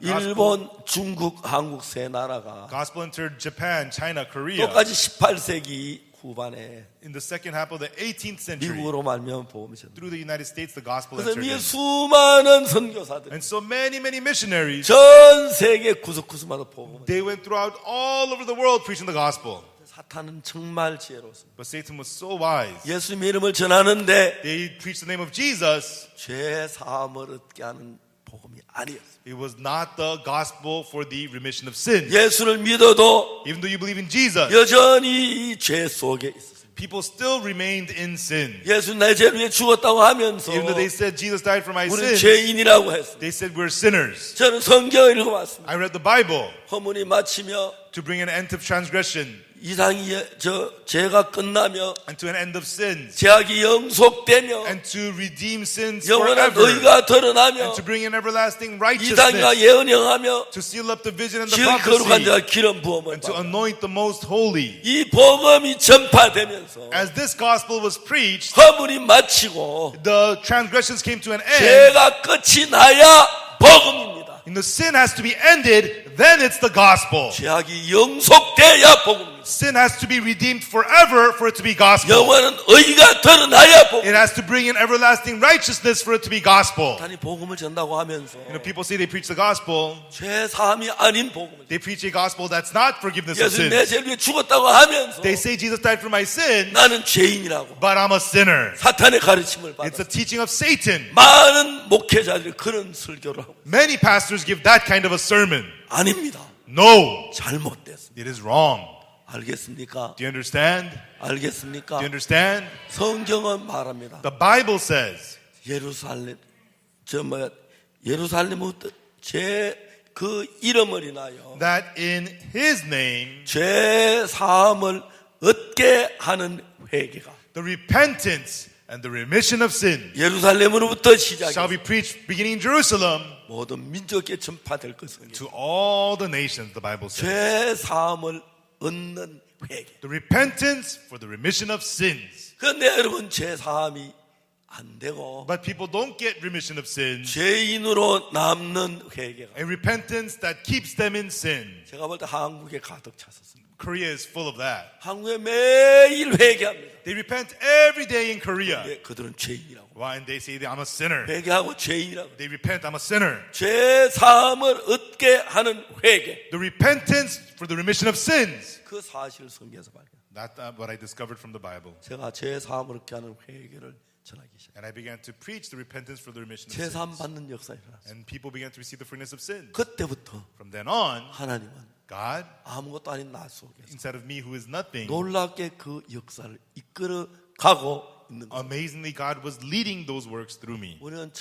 일본, 중국, 한국 세 나라가 entered Japan, China, Korea. 똑같이 18세기 후반에 In the second half of the 18th century, 미국으로 말미암아 복음이 전해. through the United States, the gospel 그래서 entered 미국의 in. 수많은 선교사들 And so many missionaries, 전 세계 구석구석마다 복음을. they went throughout all over the world preaching the gospel. 사탄은 정말 지혜로웠습니다. But Satan was so wise. 예수님 이름을 전하는데 They preached the name of Jesus. 죄 사함을 얻게 하는 복음이 아니었습니다. It was not the gospel for the remission of sin. 예수를 믿어도 Even though you believe in Jesus, 여전히 이 죄 속에 있었습니다. people still remained in sin. 예수 내 죄를 위해 죽었다고 하면서 Even though they said Jesus died for my 우리는 sins, 죄인이라고 했습니다. they said we're sinners. 저는 성경을 읽어봤습니다. I read the Bible 허문이 마치며 to bring an end to transgression 이상이 죄가 끝나며 and to an end of sins 죄악이 영속되며 and to redeem sins 영원한 forever 의가 드러나며 and to bring in everlasting 이상과 righteousness, 예언령하며 to seal up the vision and the 지극히 거룩한 prophecy 자가 기름 부음을 and to 받아. anoint the most holy. 이 복음이 전파되면서 As this gospel was preached, 허물이 마치고 the transgressions came to an end. 죄가 끝이 나야 복음입니다. And the sin has to be ended, then it's the gospel. 죄악이 영속돼야 복음입니다. Sin has to be redeemed forever for it to be gospel. 영원한 의가 드러나야 복음. It has to bring in everlasting righteousness for it to be gospel. 단이 복음을 전다고 하면서 You know, people say they preach the gospel. 죄 사함이 아닌 복음을. They preach a gospel that's not forgiveness of 예수 내 sins. 죄를 위해 죽었다고 하면서 They say Jesus died for my sin, 나는 죄인이라고 but I'm a sinner. 사탄의 가르침을 It's 받아. a teaching of Satan. 많은 목회자들이 그런 설교를 하고 Many pastors give that kind of a sermon. 아닙니다. No, 잘못됐습니다. it is wrong. 알겠습니까? Do you understand? 알겠습니까? Do you understand? 성경은 말합니다. The Bible says 예루살렘 예루살렘부터 그 이름을 인하여 that in His name, 죄 사함을 얻게 하는 회개가 the repentance and the remission of sin 예루살렘으로부터 shall 시작해서 be preached beginning in Jerusalem 모든 민족에 전파될 것을 to all the nations, the Bible says. 죄 사함을 얻는 회개. The repentance for the remission of sins. 그런데 여러분 죄 사함이 안 되고 But people don't get remission of sins. 죄인으로 남는 회개가 A repentance that keeps them in sin. 제가 볼 때 한국에 가득 찼었습니다. Korea is full of that. 한국에 매일 회개합니다. They repent every day in Korea. 예, 그들은 죄인이라고 Why? And they say I'm a sinner. 회개하고 죄인이라고 They repent, I'm a sinner. 죄 사함을 얻게 하는 회개 The repentance for the remission of sins. 그 사실을 성경에서 발견. That's what I discovered from the Bible. 제가 죄 사함을 얻게 하는 회개를 전하기 시작. And I began to preach the repentance for the remission of 죄 사함 sins. 받는 역사가 일어났어요. And people began to receive the forgiveness of sin. 그때부터 From then on, 하나님은 God, 아무것도 아닌 나 속에서 instead of me who is nothing, 놀랍게 그 역사를 이끌어 가고 있는 거예요. amazingly God was leading those works through me. 우리는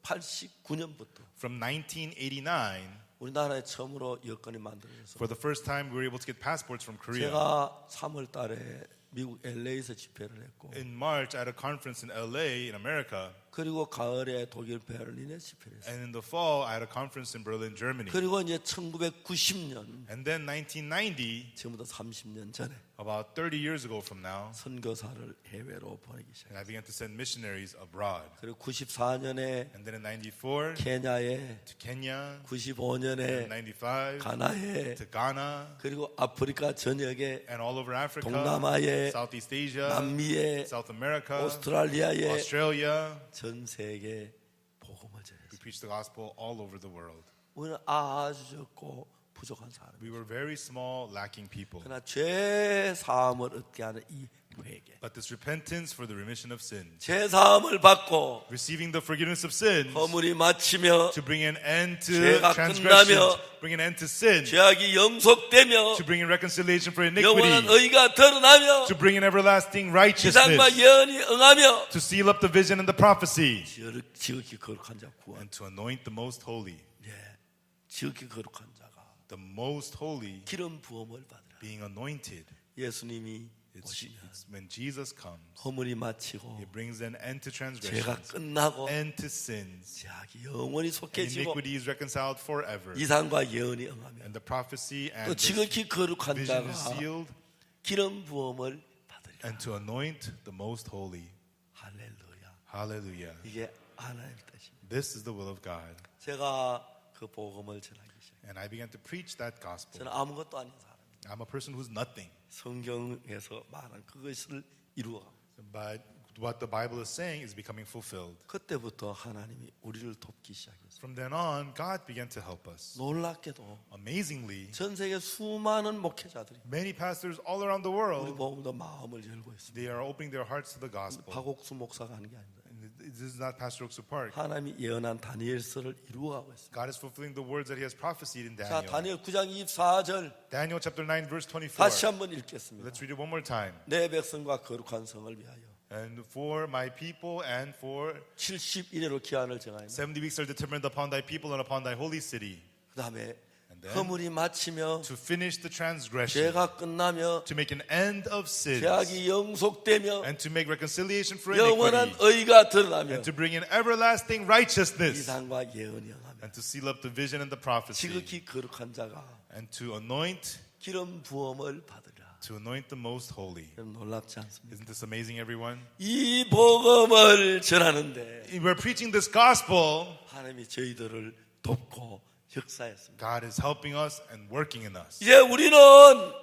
1989년부터 From 1989, 우리나라에 처음으로 여권이 만들어져서 for the first time, we were able to get passports from Korea. 제가 3월 달에 미국 LA에서 집회를 했고 In March, at a conference in LA, in America, 그리고 가을에 독일 베를린에 집회를 했어요. and in the fall, I had a conference in Berlin, Germany. 그리고 이제 1990년 And then 1990, 지금부터 30년 전에 about 30 years ago from now, 선교사를 해외로 보내기 시작했어요. and I began to send missionaries abroad. 그리고 94년에 And then in 94, 케냐에 to Kenya, 95년에 95, 가나에 to Ghana, 그리고 아프리카 전역에 and all over Africa, 동남아에 Southeast Asia, 남미에 South America, 오스트랄리아에 Australia. 전 세계 복음을 We 전했어요. preached the gospel all over the world. 우리는 아주 적고 부족한 사람. We were very small, lacking people. 그러나 죄 사함을 얻게 하는 이 회개, But this repentance for the remission of sins, 죄 사함을 받고 receiving the forgiveness of sins, 허물이 마치며 to bring an end to 죄가 transgressions, 끝나며 bring an end to sin, 죄악이 영속되며 to bring in reconciliation for 영원한 iniquity, 의가 드러나며 to bring in everlasting 기상과 righteousness, 예언이 응하며 to seal up the vision and the prophecy, 지극히 거룩한 자 구원. and to anoint the most holy. 예, 지극히 거룩한 자가 The most holy 기름 부음을 받으라. being anointed. 예수님이 It's 오시면 when Jesus comes, 허물이 마치고 He brings an end to 죄가 transgressions, 끝나고 end to sins, 죄악이 영원히 and 속해지고 iniquity is reconciled forever, 이상과 예언이 응하며 and the prophecy 또 and the 지극히 거룩한 vision is 자가 sealed, 기름 부음을 받으리라. and to anoint the most holy. 할렐루야. Hallelujah. 이게 하나님의 뜻입니다. This is the will of God. 제가 그 복음을 전하기 시작해요. And I began to preach that gospel. 저는 아무것도 아닌 사람입니다. I'm a person who's nothing. 성경에서 말한 그것을 이루어. But what the Bible is saying is becoming fulfilled. 그때부터 하나님이 우리를 돕기 시작했어요. From then on, God began to help us. 놀랍게도 Amazingly, 전 세계 수많은 목회자들이 many pastors all around the 우리 world, 복음도 마음을 열고 있습니다. they are opening their hearts to the gospel. 박옥수 목사가 하는 게 아닙니다. And this is not Pastor Oksu Park. 하나님이 예언한 다니엘서를 이루어가고 있습니다. God is fulfilling the words that He has prophesied in 자, Daniel. 다니엘 9장 24절 Daniel chapter 9 verse 24. 다시 한번 읽겠습니다. Let's read it one more time. 내 백성과 거룩한 성을 위하여 And for my people and for 70일으로 기한을 정하였다. 70 weeks are determined upon thy people and upon thy holy city. 그 다음에 then 허물이 마치며 To finish the transgression, 죄가 끝나며 to make an end of sins, 죄악이 영속되며 and to make reconciliation for 영원한 iniquity, 의가 드러나며 and to bring in everlasting righteousness, 이상과 예언이 영하며 and to seal up the vision and the prophecy, 지극히 거룩한 자가 and to anoint 기름 부음을 받으라. to anoint the most holy. 여러분 놀랍지 않습니까? Isn't this amazing, everyone? 이 복음을 전하는데 We're preaching this gospel. 하나님이 저희들을 돕고 역사했습니다. God is helping us and working in us. 이제 우리는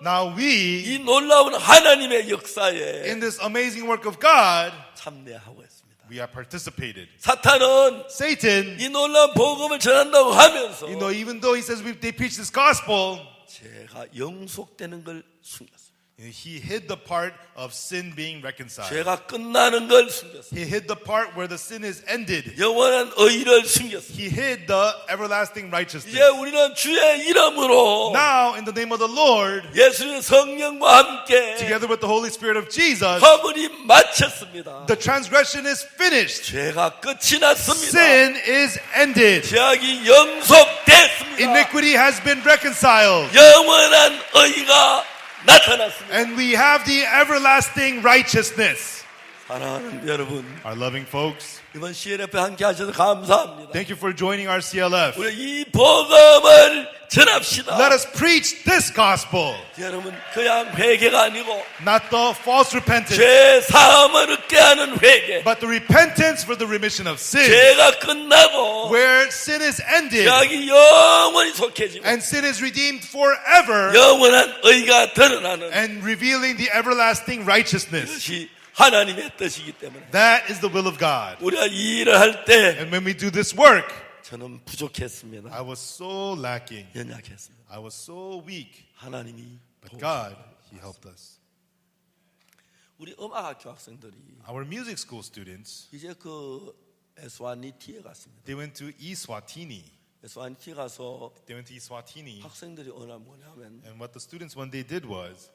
Now we, 이 놀라운 하나님의 역사에 in this amazing work of God, 참여하고 있습니다. we have participated. 사탄은 Satan, 이 놀라운 복음을 전한다고 하면서 even though he says they preach this gospel, 죄가 영속되는 걸 숨겼어요. he hid the part of sin being reconciled. 죄가 끝나는 걸 숨겼어요. He hid the part where the sin is ended. 영원한 의를 숨겼어요. He hid the everlasting righteousness. 이제 우리는 주의 이름으로 Now, in the name of the Lord, 예수님 성령과 함께 together with the Holy Spirit of Jesus, 화물이 마쳤습니다. the transgression is finished. 죄가 끝이 났습니다. Sin is ended. 죄악이 영속됐습니다. Iniquity has been reconciled. 영원한 의가 나타났습니다. And we have the everlasting righteousness. 사랑하는 여러분, Our loving folks, 이번 CLF에 함께 하셔서 감사합니다. thank you for joining our CLF. 우리 이 복음을 전합시다. Let us preach this gospel, 여러분, 그냥 회개가 아니고 not the false repentance, 죄 사함을 얻게 하는 회개. but the repentance for the remission of sin, 죄가 끝나고 where sin is ended 죄악이 영원히 속해지고 and sin is redeemed forever, 영원한 의가 드러나는 and revealing the everlasting righteousness. 것이 하나님의 뜻이기 때문에 That is the will of God. 우리가 이 일을 할 때 And when we do this work, 저는 부족했습니다. I was so lacking. 연약했습니다. I was so weak. 하나님이 But God, He helped us. 우리 음악학교 학생들이 Our music school students, 이제 그 에스와니티에 갔습니다. they went to Eswatini. 에스와니티 가서 They went to Eswatini. 학생들이 오늘 뭐냐면 And what the students one day did was,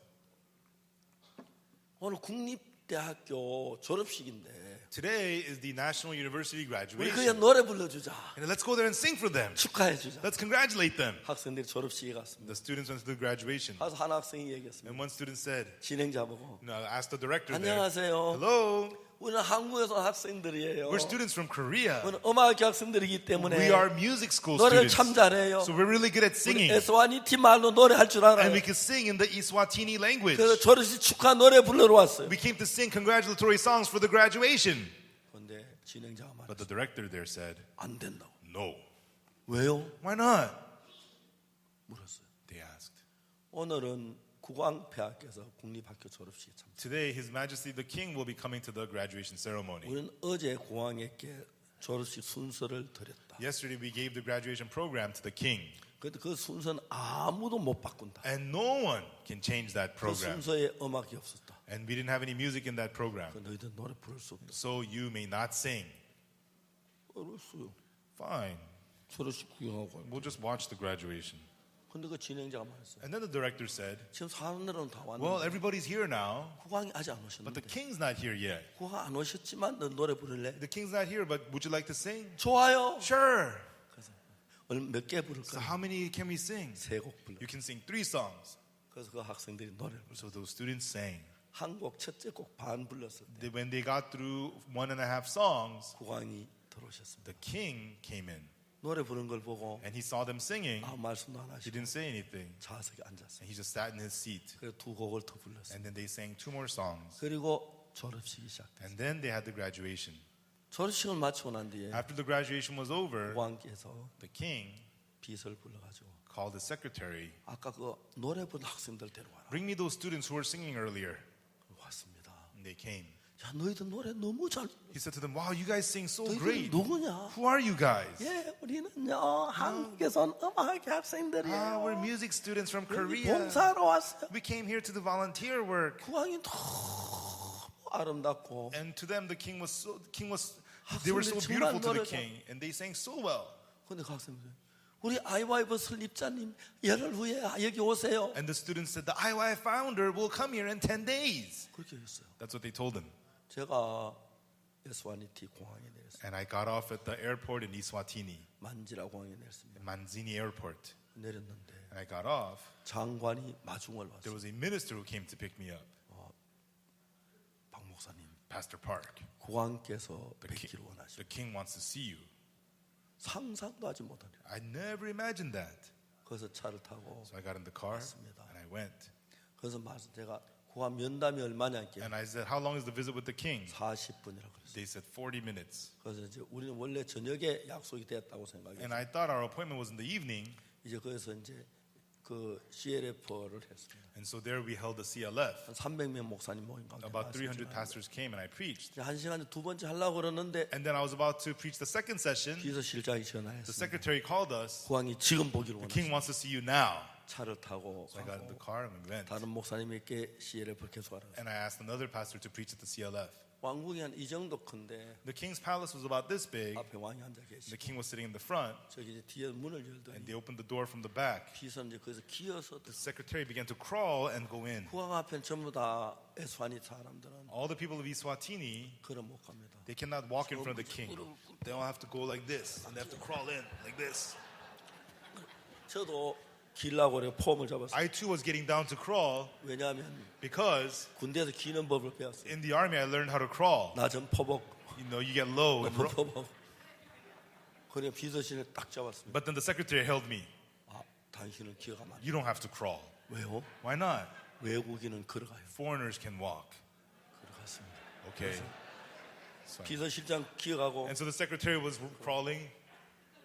오늘 국립대학교 졸업식인데 today is the National University 우리 graduation. 그냥 노래 불러주자. And let's go there and sing for them. 축하해주자. Let's congratulate them. 학생들이 졸업식에 갔습니다. The students went to the graduation. 가서 한 학생이 얘기했습니다. And one student said, 진행자 보고 asked the director there, 안녕하세요. hello, 우리는 한국에서 온 학생들이에요. we're students from Korea. 우리는 음악학교 학생들이기 때문에 We are music school 노래를 students. 참 잘해요. So we're really good at 우리 singing. 에스와니티 말로 노래할 줄 And 알아요. we can sing in the Eswatini language. 그래서 졸업식 축하 노래 부르러 왔어요. We came to sing congratulatory songs for the graduation. 근데 진행자가 But the 말했어요. director there said, 안 된다고. no. 왜요? Why not? 물었어요. They asked. 오늘은 국왕폐하께서 국립학교 졸업식에 참. Today, His Majesty the King will be coming to the graduation ceremony. 우리는 어제 국왕에게 졸업식 순서를 드렸다. Yesterday, we gave the graduation program to the King. 그런데 그 순서는 아무도 못 바꾼다. And no one can change that 그 program. 순서에 음악이 없었다. And we didn't have any music in that program. 그 너희들 노래 부를 수 없다. So you may not sing. 알았어요. Fine. 졸업식 구경하고. We'll just watch the graduation. 근데 그 진행자가 말했어요. And then the director said, 지금 사람들은 다 well, 왔는데 everybody's here now, 국왕이 아직 안 but the 오셨는데 king's not here yet. 국왕 안 오셨지만 너 노래 부를래? The king's not here, but would you like to sing? 좋아요. Sure. 몇 개 So 부를까? how many can we sing? 세 곡 불러. You can sing 3 songs. 그래서 그 학생들이 노래를 불렀어요. So those students sang. 한 곡 첫째 곡 반 불렀을 때 When they got through 1.5 songs, 국왕이 들어오셨습니다. the king came in 노래 부르는 걸 보고 and he saw them singing. 아무 말씀도 안 He 하시고 didn't say anything. 좌석에 앉았어요. And he just sat in his seat. 그래서 두 곡을 더 불렀어요. And then they sang 2 more songs. 그리고 졸업식이 시작됐어요. And then they had the graduation. 졸업식을 마치고 난 뒤에 After the graduation was over, 국왕께서 the king 빗을 불러가지고 called his secretary, 아까 그 노래 부른 학생들 데려와라. bring me those students who were singing earlier. 왔습니다. And they came. 야, 너희들 노래 너무 잘. He said to them, wow, you guys sing so 너희들 great. 누구냐? Who are you guys? 예, 우리는요 한국에서 온 음악학교 학생들이에요. We're music students from 여기 Korea. 봉사하러 왔어요. We came here to do volunteer work. 구황이 너무 아름답고 And to them, the king was they were so beautiful to the king, and they sang so well. 근데 그 학생들 우리 아이와이브 설립자님 열흘 후에 여기 오세요. And the students said, the IY founder will come here in 10 days. 그렇게 했어요. That's what they told him. 제가 에스와니티 공항에 내렸어요. And I got off at the airport in Eswatini, 만지라 공항에 내렸습니다. Manzini Airport. 내렸는데 And I got off. 장관이 마중을 There 왔어요. was a minister who came to pick me up, 박 목사님, Pastor Park. 국왕께서 The 뵙기를 원하시고 king wants to see you. 상상도 하지 못하네. I never imagined that. 그래서 차를 타고 So I got in the car 맞습니다. and I went. 그래서 말씀 제가 국왕 면담이 얼마냐 했길래 And I said, how long is the visit with the king? 40분이라고 그랬어요. They said 40 minutes. 그래서 이제 우리는 원래 저녁에 약속이 되었다고 생각했어요. And I thought our appointment was in the evening. 이제 거기서 이제 그 CLF를 했습니다. And so there we held the CLF. 한 300명 목사님 모임 가운데 About 300 말씀 pastors came and I preached. 이제 한 시간에 두 번째 하려고 그러는데 And then I was about to preach the second session. 비서실장이 The 전화했습니다. secretary called us. 국왕이 지금 보기를 The king 원하십니다. wants to see you now. 차를 타고 So I got in the 가고 car and we went. 다른 목사님에게 CLF를 계속하라. And I asked another pastor to preach at the CLF. 왕궁이 한 이 정도 큰데 The king's palace was about this big. 앞에 왕이 앉아 The 계시고 king was sitting in the front. 저기 이제 뒤에 문을 And 열더니 they opened the door from the back. 비서는 이제 거기서 기어서 The secretary began to crawl and go in. 국왕 앞에 전부 다 에스와니 사람들은 All the people of Eswatini, 걸어 못 갑니다. they cannot walk in front of the king. They all have to go like this. And they have to crawl in like this. 저도 길라고 그래 폼을 잡았어요. I too was getting down to crawl 왜냐하면 because 군대에서 기는 법을 배웠어요. in the army I learned how to crawl. 낮은 포복, You know, you get low. And 높은 포복. 그래 비서실을 딱 잡았습니다. but then the secretary held me. 아, 당신은 기어가면 안 돼. You don't have to crawl. 왜요? Why not? 외국인은 걸어가요. Foreigners can walk. 걸어갔습니다. Okay. So, 비서실장 기어가고 and so the secretary was crawling,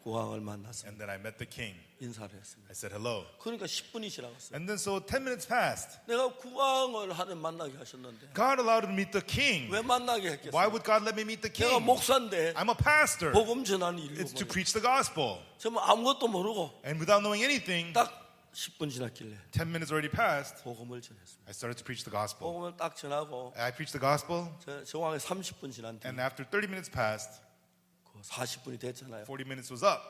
국왕을 만났습니다. and then I met the king. 인사를 했습니다. I said hello. 그러니까 10분이 지나갔어요. And then so 10 minutes passed. 내가 국왕을 하늘 만나게 하셨는데 God allowed me to meet the king. 왜 만나게 Why 했겠어요? would God let me meet the 내가 king? 목사인데 I'm a pastor. 복음 전하는 일로 It's to 보내. preach the gospel. 정말 아무것도 모르고 And without knowing anything, 딱 10분 지났길래 10 minutes already passed. 복음을 전했습니다. I started to preach the gospel. 복음을 딱 전하고 I preached the gospel, 정확하게 30분 지난 뒤 and after 30 minutes passed, 그 40분이 됐잖아요. 40 minutes was up.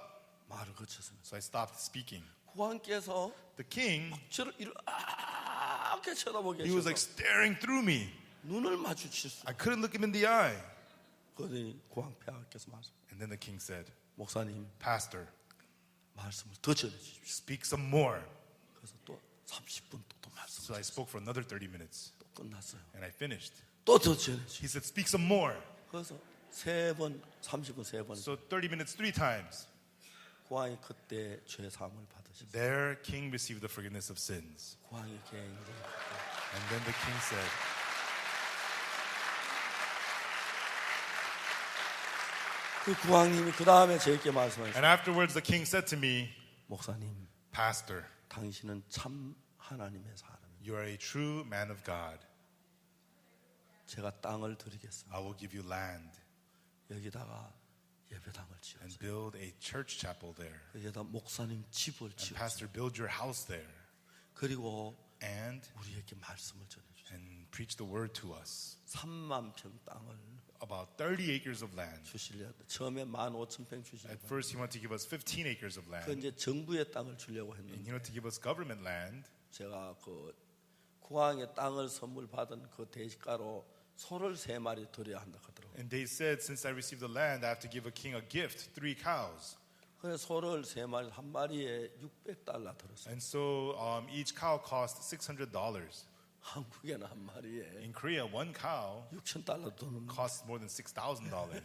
말을 거쳤습니다. So I stopped speaking. 국왕께서 The king, 저를 이렇게 쳐다보게 he was like 하셔서 staring through me. 눈을 마주칠 수. I couldn't look him in the eye. 그러더니 국왕 폐하께서 말씀. And then the king said, 목사님 Pastor, 말씀을 더 전해주십시오. speak some more. 그래서 또 30분 또 말씀. So I spoke for another 30 minutes, 또 끝났어요. and I finished. 또 더 전해주십시오. He said, speak some more. 그래서 세 번, 30분 세 번. So 30 minutes 3 times. 국왕이 그때 죄 사함을 받으셨어요. There, king received the forgiveness of sins. 국왕이 개인을 And then the king said, 그 국왕님이 그 다음에 저에게 말씀하셨어요. and afterwards the king said to me, 목사님, Pastor, 당신은 참 하나님의 사람이에요. you are a true man of God. 제가 땅을 드리겠습니다. I will give you land 여기다가 예배당을 and 지었어요. build a church chapel there. 여기다 목사님 집을 And 지었어요. pastor, build your house there. 그리고 And 우리에게 말씀을 전해주세요. preach the word to us. 3만 평 땅을 About 30 acres of land. 주시려 처음에 15,000평 At 주시려고 first he wanted to give us 15 acres of 그 land. 이제 정부의 땅을 주려고 And 했는데 he wanted to give us government land. 제가 그 국왕의 땅을 선물 받은 그 대가로 소를 3마리 드려야 한다 하더라고요. And they said, since I received the land, I have to give a king a gift, 3 cows. 그래서 소를 3마리 한 마리에 $600 들었어요. And so each cow cost $600. 한국에는 한 마리에 In Korea, 1 cow $6,000 드는 costs more than $6,000.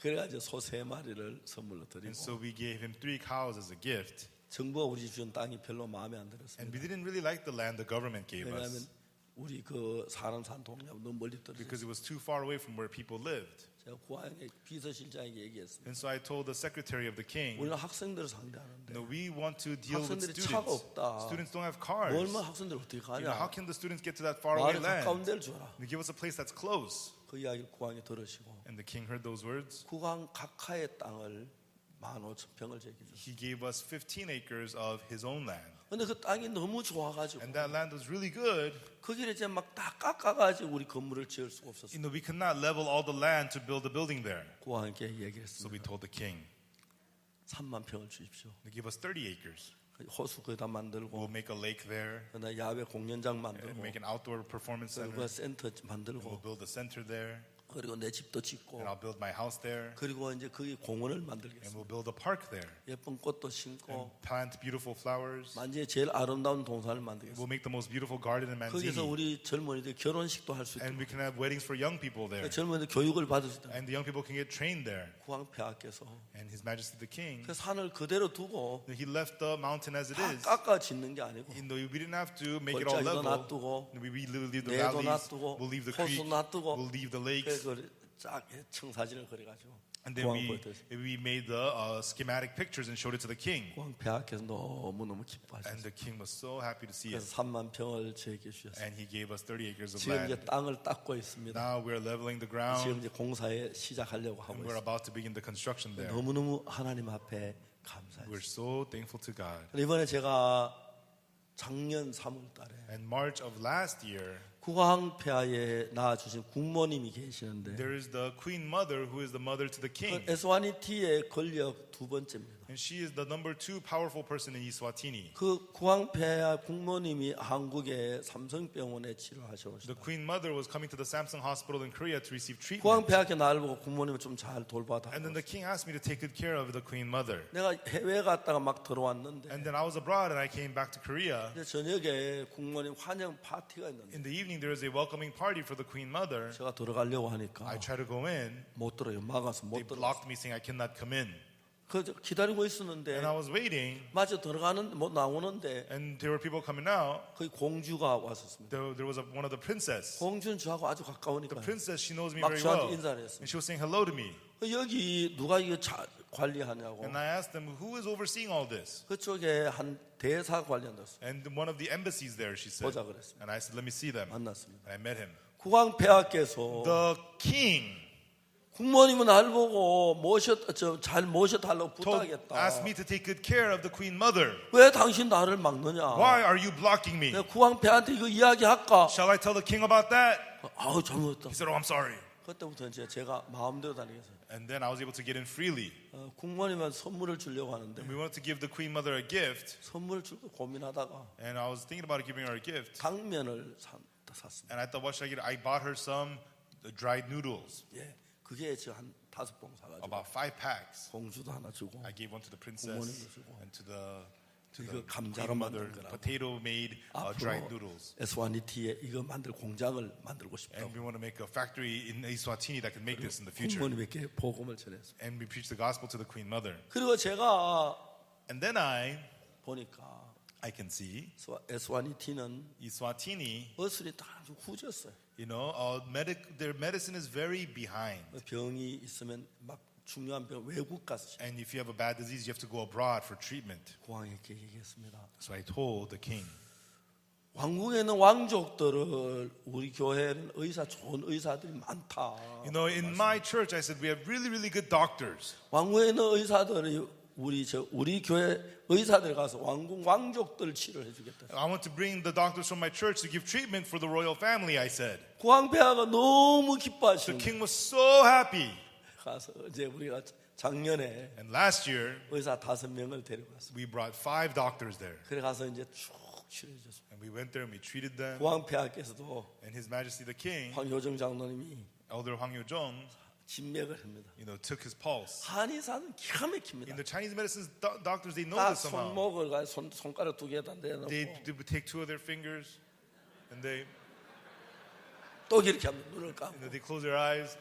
그래가지고 소 3마리를 선물로 드리고 And so we gave him 3 cows as a gift. 정부가 우리 준 땅이 별로 마음에 안 And 들었습니다. we didn't really like the land the government gave 왜냐하면 us. 우리 그 사는 산 동네하고 너무 멀리 떨어져. because it was too far away from where people lived. 제가 구하영의 비서실장에게 얘기했습니다. And so I told the secretary of the king, 우리는 학생들을 상대하는데 we want to deal with 학생들이 차가 students. 없다. Students don't have cars. 멀면 학생들 어떻게 You know, how 가냐? can the students get to that far away 마을에 가까운 land? 데를 줘라. You give us a place that's close. 그 이야기를 구하영이 들으시고 And the king heard those words. 구강 각하의 땅을 15,000평을 제게 줬어요. He gave us 15 acres of his own land. 근데 그 땅이 너무 좋아가지고 And that land was really good. 거기를 이제 막 다 깎아가지고 우리 건물을 지을 수가 없었어요. We could not level all the land to build a building there. 구하영께 얘기를 So we 했습니다. told the king, 3만 평을 주십시오. they give us 30 acres. 호수 거기다 만들고 We'll make a lake there, 그다음에 야외 공연장 and 만들고 make an outdoor performance 그리고 center. 센터 And we'll 만들고 build a center there, 그리고 내 집도 짓고 and I'll build my house there, 그리고 이제 거기 공원을 and 만들겠습니다. we'll build a park there, 예쁜 꽃도 and 심고 plant beautiful flowers. 만지에 제일 아름다운 동산을 We'll 만들겠습니다. make the most beautiful garden in 거기서 Manzini, 우리 젊은이들 결혼식도 할 수 있도록 and we can have weddings for young people there, 젊은이들 교육을 받을 수 있도록 and the young people can get trained there. 구황폐하께서 And His Majesty the King, 그 산을 그대로 두고 he left the mountain as it 다 is. 깎아 짓는 게 아니고 You know, we didn't have to make it all 골짜기도 level. 놔두고 We leave the 내도 valleys, 놔두고 we'll leave the 호수 creek, 놔두고 we'll leave the lakes, 그 쫙 청사진을 그려가지고 and then 구황 보여드렸어요. we made the schematic pictures and showed it to the king. 구황폐하께서 너무너무 기뻐하셨어요. And the king was so happy to see it. 그래서 3만 평을 저에게 주셨어요. And he gave us 30 acres of 지금 이제 land. 땅을 닦고 있습니다. Now we're leveling the 지금 ground, 이제 공사에 시작하려고 하고 and we're 있습니다. about to begin the construction there. 너무너무 하나님 앞에 We're 감사했어요. so thankful to God. 이번에 제가 작년 3월 달에 In March of last year, 구황폐하에 낳아주신 국모님이 계시는데 there is the queen mother who is the mother to the king. 에스와니티의 권력 두 번째입니다. And she is the number 2 powerful person in Eswatini. 그 구황폐하 국모님이 한국의 삼성병원에 치료하셔 The 오셨다. queen mother was coming to the Samsung hospital in Korea to receive treatment. 구황폐하께 나를 보고 국모님을 좀 잘 돌봐달라고. And then the king asked me to take good care of the queen mother. 내가 해외 갔다가 막 들어왔는데 And then I was abroad and I came back to Korea. 이제 저녁에 국모님 환영 파티가 있는데 In the evening, there was a welcoming party for the queen mother. 제가 들어가려고 하니까 I tried to go in. 못 들어요. 막아서 They 못 들어. blocked me saying I cannot come in. 그 기다리고 있었는데 And I was waiting. 마저 들어가는 못 나오는데 And there were people coming out. 거기 공주가 왔었습니다. There was one of the princess. 공주는 저하고 아주 가까우니까 Princess, she knows me 막 very 저한테 well. 인사를 And 했습니다. she was saying hello to me. 여기 누가 이거 관리하냐고. And I asked them, who is overseeing all this? 그쪽에 한 대사 관련됐어. And one of the embassies there, she said. 보자 그랬습니다. And I said, let me see them. 만났습니다. And I met him. 국왕폐하께서 The king 국모님은 날 보고 잘 모셔달라고 부탁했다. asked me to take good care of the queen mother. 왜 당신 나를 막느냐? Why are you blocking me? 내가 국왕폐한테 이거 이야기할까? Shall I tell the king about that? 아우 잘못했다. He said, oh, I'm sorry. 그때부터 이제 제가 마음대로 다니겠어요. And then I was able to get in freely. 국모님한테 선물을 주려고 하는데 And we wanted to give the queen mother a gift. 선물을 줄까 고민하다가 And I was thinking about giving her a gift. 당면을 샀습니다. And I thought, what should I get? I bought her some dried noodles, 예, 그게 저 한 5봉 사가지고 about 5 packs. 공주도 하나 주고 I gave one to the princess 부모님도 주고. and to the 이거 감자로 queen mother, 만든 거라고. potato-made dried 앞으로 noodles. 에스와니티에 이거 만들 공장을 만들고 싶다고 And we want to make a factory in Eswatini that can make this in the future. 국모님에게 복음을 전했습니다. And we preach the gospel to the queen mother. 그리고 제가 And then I 보니까 can see 에스와니티는 Eswatini, 어술이 다 아주 후졌어요. you know, their medicine is very behind. 병이 있으면 막 중요한 병 외국 가서 And if you have a bad disease, you have to go abroad for treatment. 공항에게 얘기했습니다. So I told the king, 왕궁에 있는 왕족들을 우리 교회는 좋은 의사들이 많다. you know, in my church, I said, we have really, really good doctors. 왕궁에 있는 의사들이 우리 교회 의사들 가서 왕족들 치료해 주겠다. I want to bring the doctors from my church to give treatment for the royal family, I said. 구왕폐하가 너무 The 기뻐하시는 king was so happy. 가서 이제 우리가 작년에 And last year, 의사 5명을 데려갔습니다. we brought 5 doctors there. 그래 가서 이제 쭉 치료해 줬습니다. And we went there and we treated them. 구왕폐하께서도 And His Majesty the King, 황효정 장로님이 Elder Hwang Yo-jong, 진맥을 합니다. took his pulse. 한의사는 기가 막힙니다. In the Chinese medicine doctors, they know 다 this somehow. 손목을 손가락 2개에다 내놓고 They would take 2 of their fingers and they 또 이렇게 하면 눈을 감고. they close their eyes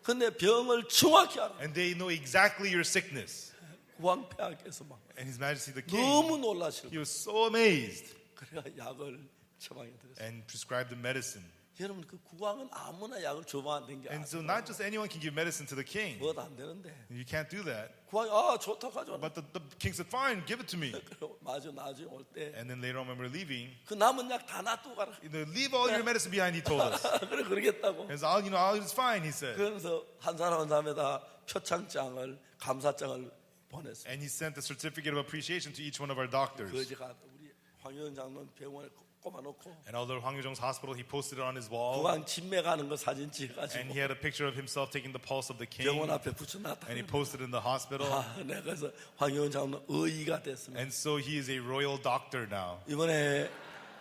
근데 병을 정확히 알아. and they know exactly your sickness. 구왕폐하께서 막 And His Majesty the King, 너무 놀라시고 he was so amazed. 그래가 약을 처방해 드렸어요. and prescribed the medicine. 여러분 그 국왕은 아무나 약을 줘봐 안 된 게 And so 아니에요. not just anyone can give medicine to the king. 그것도 안 되는데 You can't do that. 국왕이 좋다 가져와. But the king said, fine, give it to me. 맞아 나중에 올 때 그 And then later on when we're leaving, 남은 약 다 놔두고 가라. leave all your medicine behind, he told us. 그래 그러겠다고. And so, it's fine, he said. 그러면서 한 사람에다 표창장을 감사장을 보냈어요. And he sent a certificate of appreciation to each one of our doctors. 그제가 우리 황효연 장로는 병원에 꼽아놓고 And although Hwang Yojong's hospital, he posted it on his wall. 국왕 진매 가는 거 사진 And he 찍어가지고 had a picture of himself taking the pulse of the king. 병원 앞에 붙여놨다. And he posted it in the hospital. 내가 그래서 황효연 장로는 의의가 됐습니다. And so he is a royal doctor now. 이번에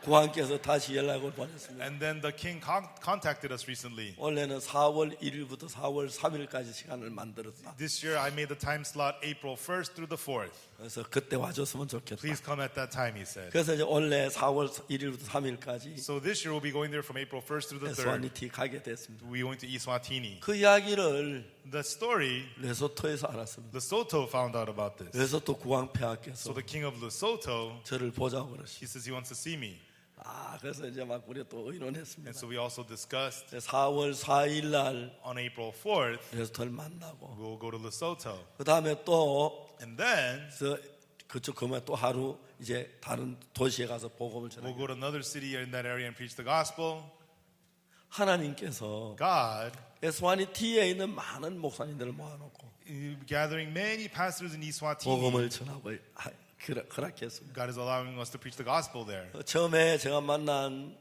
국왕께서 다시 연락을 보냈습니다. And then the king contacted us recently. 원래는 4월 1일부터 4월 3일까지 시간을 만들었다. This year I made the time slot April 1st through the 4th. 그래서 그때 와줬으면 좋겠다. Please come at that time, he said. 그래서 이제 원래 4월 1일부터 3일까지 So this year we'll be going there from April 1st through the 3rd. 에스와니티 가게 됐습니다. We're going to Eswatini. 그 이야기를 The story, 레소토에서 알았습니다. Lesotho found out about this. 레소토 So 국왕폐하께서 the king of Lesotho, 저를 보자고 그러시. he says he wants to see me. 그래서 이제 막 우리 또 의논했습니다. And so we also discussed 4월 4일 날 on April 4th, 레소토를 만나고 we'll go to Lesotho. 그 다음에 또 And then 그쪽 그러면 또 하루 이제 다른 도시에 가서 복음을 we'll 전하고 go to another city in that area and preach the gospel. 하나님께서 God 에스와니티에 있는 많은 목사님들을 모아놓고 gathering many pastors in Eswatini. 복음을 전하고 허락했습니다. God is allowing us to preach the gospel there. 처음에 제가 만난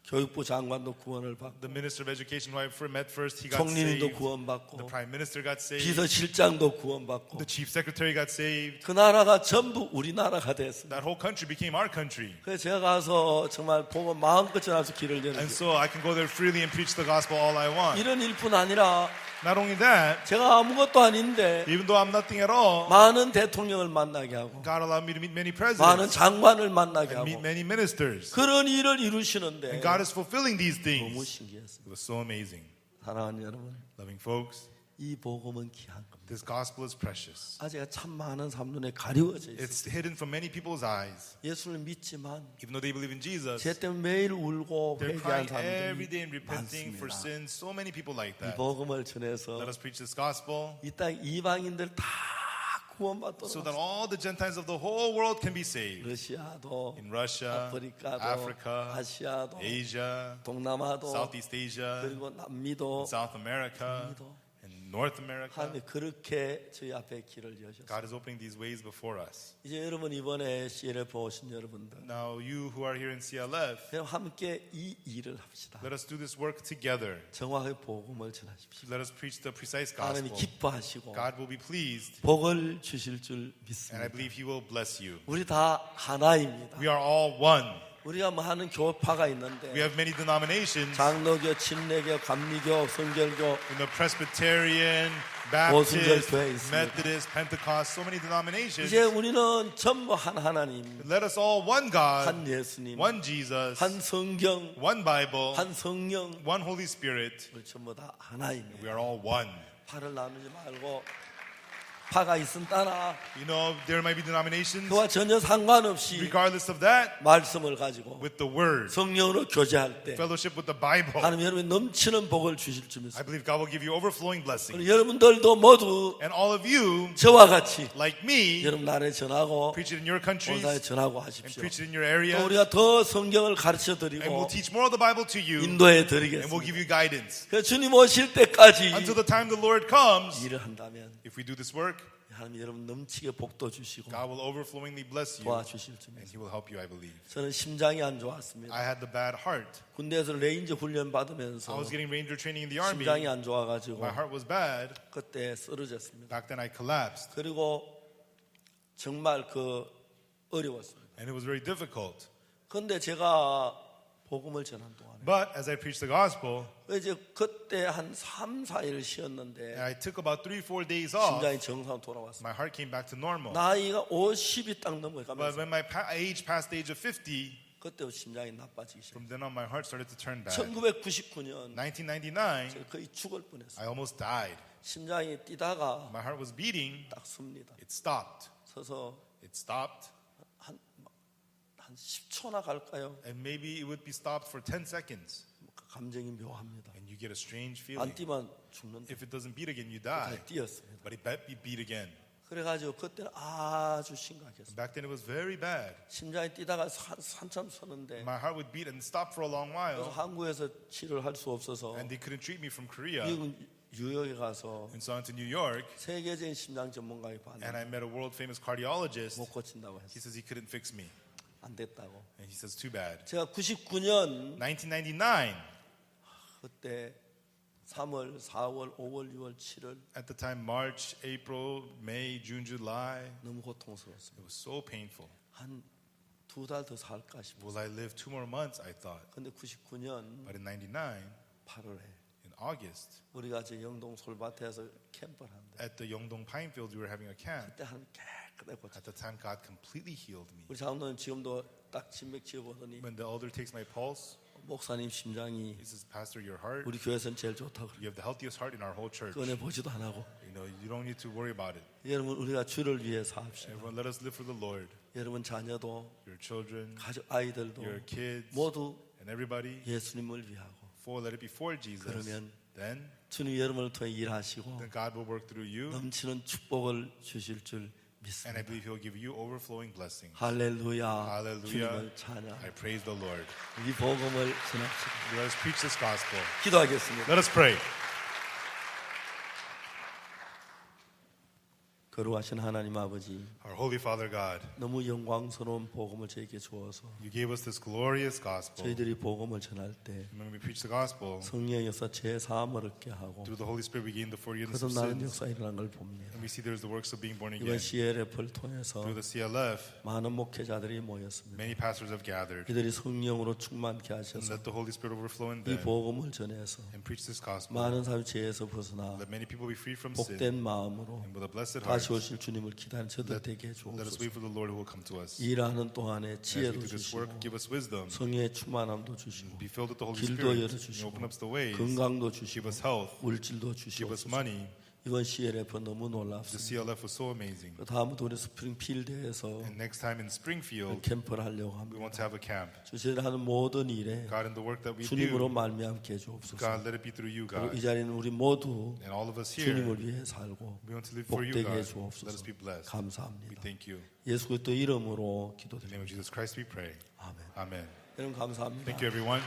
교육부 장관도 구원을 받고 The minister of education who I met first, he got 총리님도 saved. 구원받고 The prime minister got saved. 비서실장도 구원받고 The chief secretary got saved. 그 나라가 전부 우리나라가 됐습니다. That whole country became our country. 그래서 제가 가서 정말 복음 마음껏 전하면서 길을 And 여는 so I can go there freely and preach the gospel all I want. 이런 일뿐 아니라 Not only that, 제가 아무것도 아닌데 even though I'm nothing at all, 많은 대통령을 만나게 하고 God allowed me to meet many 많은 presidents 장관을 만나게 and meet 하고 many ministers. 그런 일을 이루시는데 And God is fulfilling these 너무 things. 신기했습니다. It was so amazing. 사랑하는 여러분, Loving folks, 이 복음은 귀한 겁니다. this gospel is precious. 아직 참 많은 사람 눈에 가리워져 있어요. It's hidden from many people's eyes. 예수를 믿지만 Even though they believe in Jesus, 죄 때문에 매일 울고 they're 회개한 crying every day and 사람들이 repenting for 많습니다. sin. So many people like 이 that. 복음을 전해서 Let us preach this gospel 이 땅 이방인들 다 구원받도록 so that all the Gentiles of the whole world can be saved. 러시아도 In Russia, 아프리카도 Africa, 아시아도 Asia, 동남아도 Southeast Asia, 그리고 남미도 South America, and North America. 하나님이 그렇게 저희 앞에 길을 여셨어요. God is opening these ways before us. 이제 여러분 이번에 CLF 오신 여러분들 Now, you who are here in CLF, 그냥 함께 이 일을 합시다. let us do this work together. 정확하게 복음을 전하십시오. Let us preach the precise 하나님이 gospel. 기뻐하시고 God will be pleased, 복을 주실 줄 and I 믿습니다. believe He will bless you. 우리 다 하나입니다. We are all one. 우리가 뭐 하는 교파가 있는데 We have many denominations. 장로교, 침례교, 감리교, 성결교 In the Presbyterian, 오순절 Baptist, 교회 있습니다. Methodist, Pentecost, so many denominations. 이제 우리는 전부 한 하나님, Let us all one God, 한 예수님, one Jesus, 한 성경, one Bible, 한 성령, one Holy Spirit. 우리 전부 다 하나입니다. We are all one. 파를 나누지 말고 파가 있은 따라 You know, there might be denominations. 그와 전혀 상관없이 Regardless of that, 말씀을 가지고 with the Word, 성령으로 교제할 때 fellowship with the Bible, 하나님 여러분 넘치는 복을 주실 줄 I 믿습니다. believe God will give you overflowing blessings. 그리고 여러분들도 모두 And all of you, 저와 같이 like me, 여러분 나라에 전하고 preach it in your countries 본사에 전하고 and 하십시오. preach it in your 또 areas. 우리가 더 성경을 가르쳐 And we'll 드리고 teach more of the Bible to you, 인도해 and we'll 드리겠습니다. give you guidance. 그래서 주님 오실 때까지 Until the time the Lord comes, 일을 한다면 if we do this work, 하나님 여러분 넘치게 복도 주시고 God will overflowingly bless you, 도와주실 줄 and 믿습니다. He will help you, I believe. 저는 심장이 안 좋았습니다. I had the bad heart. 군대에서 레인저 훈련 I 받으면서 was getting ranger training in the army. 심장이 안 좋아가지고 My heart was bad. 그때 쓰러졌습니다. Back then I collapsed, 그리고 정말 어려웠습니다. and it was very difficult. 그런데 제가 복음을 전한 동안에 But as I preached the gospel, 이제 그때 한 3, 4일 쉬었는데 and I took about 3-4 days off, 심장이 정상 돌아왔습니다. my heart came back to normal. 나이가 50이 딱 But 넘어가면서 when my age passed the age of 50, 그때부터 심장이 나빠지기 시작했어요. from then on my heart started to turn bad. 1999년 1999, 제가 거의 죽을 뻔했어요. I almost died. 심장이 뛰다가 My heart was beating. 딱 섭니다. It stopped. 서서 It stopped. 한 10초 초나 갈까요? and maybe it would be stopped for 10 seconds, 감정이 묘합니다. and you get a strange 안 feeling. 뛰면 죽는다. If it doesn't beat again, you die. 잘 뛰었습니다. But it beat again. 그래가지고 그때는 아주 심각했어요. Back then it was very bad. 심장이 뛰다가 한참 서는데 My heart would beat and stop for a long 그래서 while, 한국에서 치료를 할 수 없어서 and they couldn't treat me from Korea. 미국 뉴욕에 가서 And so I went to New York, 세계적인 심장 전문가에 and 봤는데 I met a world-famous cardiologist. 못 고친다고 He 했어요. says he couldn't fix me, 안 됐다고. and he says too bad. 제가 99년 1999, 그때 3월, 4월, 5월, 6월, 7월 at the time, March, April, May, June, July, 너무 고통스러웠습니다. it was so painful. 한 2달 더 살까 싶었어요. Will I live 2 more months? I thought. 근데 99년 But in 99, 8월에 in August, 우리가 저 영동 솔밭에서 캠프를 하는데 at the Yeongdong Pine Field, we were having a camp. 그때 하나님 깨끗하게 고쳐. At the time, God completely healed me. 우리 장로님 지금도 딱 진맥 지어보더니 When the elder takes my pulse, 목사님 심장이 he says, Pastor, your heart, 우리 교회에서는 제일 좋다고 그래요. you have the healthiest heart in our whole church. 꺼내 보지도 안 하고. You know, you don't need to worry about it. 여러분 우리가 주를 위해서 합시다. Everyone, let us live for the Lord. 여러분 자녀도 Your children, 가족 아이들도 your kids, 모두 and everybody, 예수님을 위하고 let it be for Jesus. 그러면 Then 주님 여러분을 통해 일하시고 God will work through you, 넘치는 축복을 주실 줄 and I 믿습니다. believe He'll give you overflowing blessings. 할렐루야. Hallelujah. 주님을 찬양. I praise the Lord. 이 복음을 전합시다. Let us preach this gospel. 기도하겠습니다. Let us pray. 거룩하신 하나님 아버지, Our Holy Father God, 너무 영광스러운 복음을 저에게 주어서 you gave us this glorious gospel. 저희들이 복음을 전할 때 When we preach the gospel, 성령에서 제 사함을 얻게 하고 through the Holy Spirit we gain the forgiveness of 거듭나는 sins. 역사 일어난 걸 봅니다. And we see there's the works of being born 이번 again. CLF를 통해서 Through the CLF, 많은 목회자들이 모였습니다. many pastors have gathered. 이들이 성령으로 충만케 And 하셔서 let the Holy Spirit overflow in 이 them 복음을 전해서 and preach this gospel. 많은 사람 죄에서 벗어나 Let many people be freed from sin. 복된 마음으로 And with a blessed heart, 다시 오실 주님을 기다리는 저들 되게 let us 주옵소서. wait for the Lord who will come to us. 일하는 동안에 As we 지혜도 do this work, 주시고 give us wisdom. 성령의 충만함도 주시고 Be filled with the Holy 길도 Spirit. And 열어주시고 open up the ways. 건강도 Give 주시고 us health. 물질도 Give us 주시옵소서. money. 이번 CLF 너무 The 놀랍습니다. CLF was so amazing. 다음부터 우리 스프링필드에서 And next time in Springfield, 캠프를 하려고 we 합니다. want to have a camp. 주시를 하는 모든 일에 God, in the work that we 주님으로 do, 말미암게 해주옵소서. God, let it be through you, 그리고 이 God. 자리는 우리 모두 And all of us here, 주님을 위해 살고 we want to live for you, 복되게 God. Let us 해주옵소서. be blessed. We 감사합니다. thank you. 예수 그리스도 이름으로 In the name 기도드립니다. of Jesus Christ we pray. 아멘. Amen. 여러분 감사합니다. Thank you, everyone.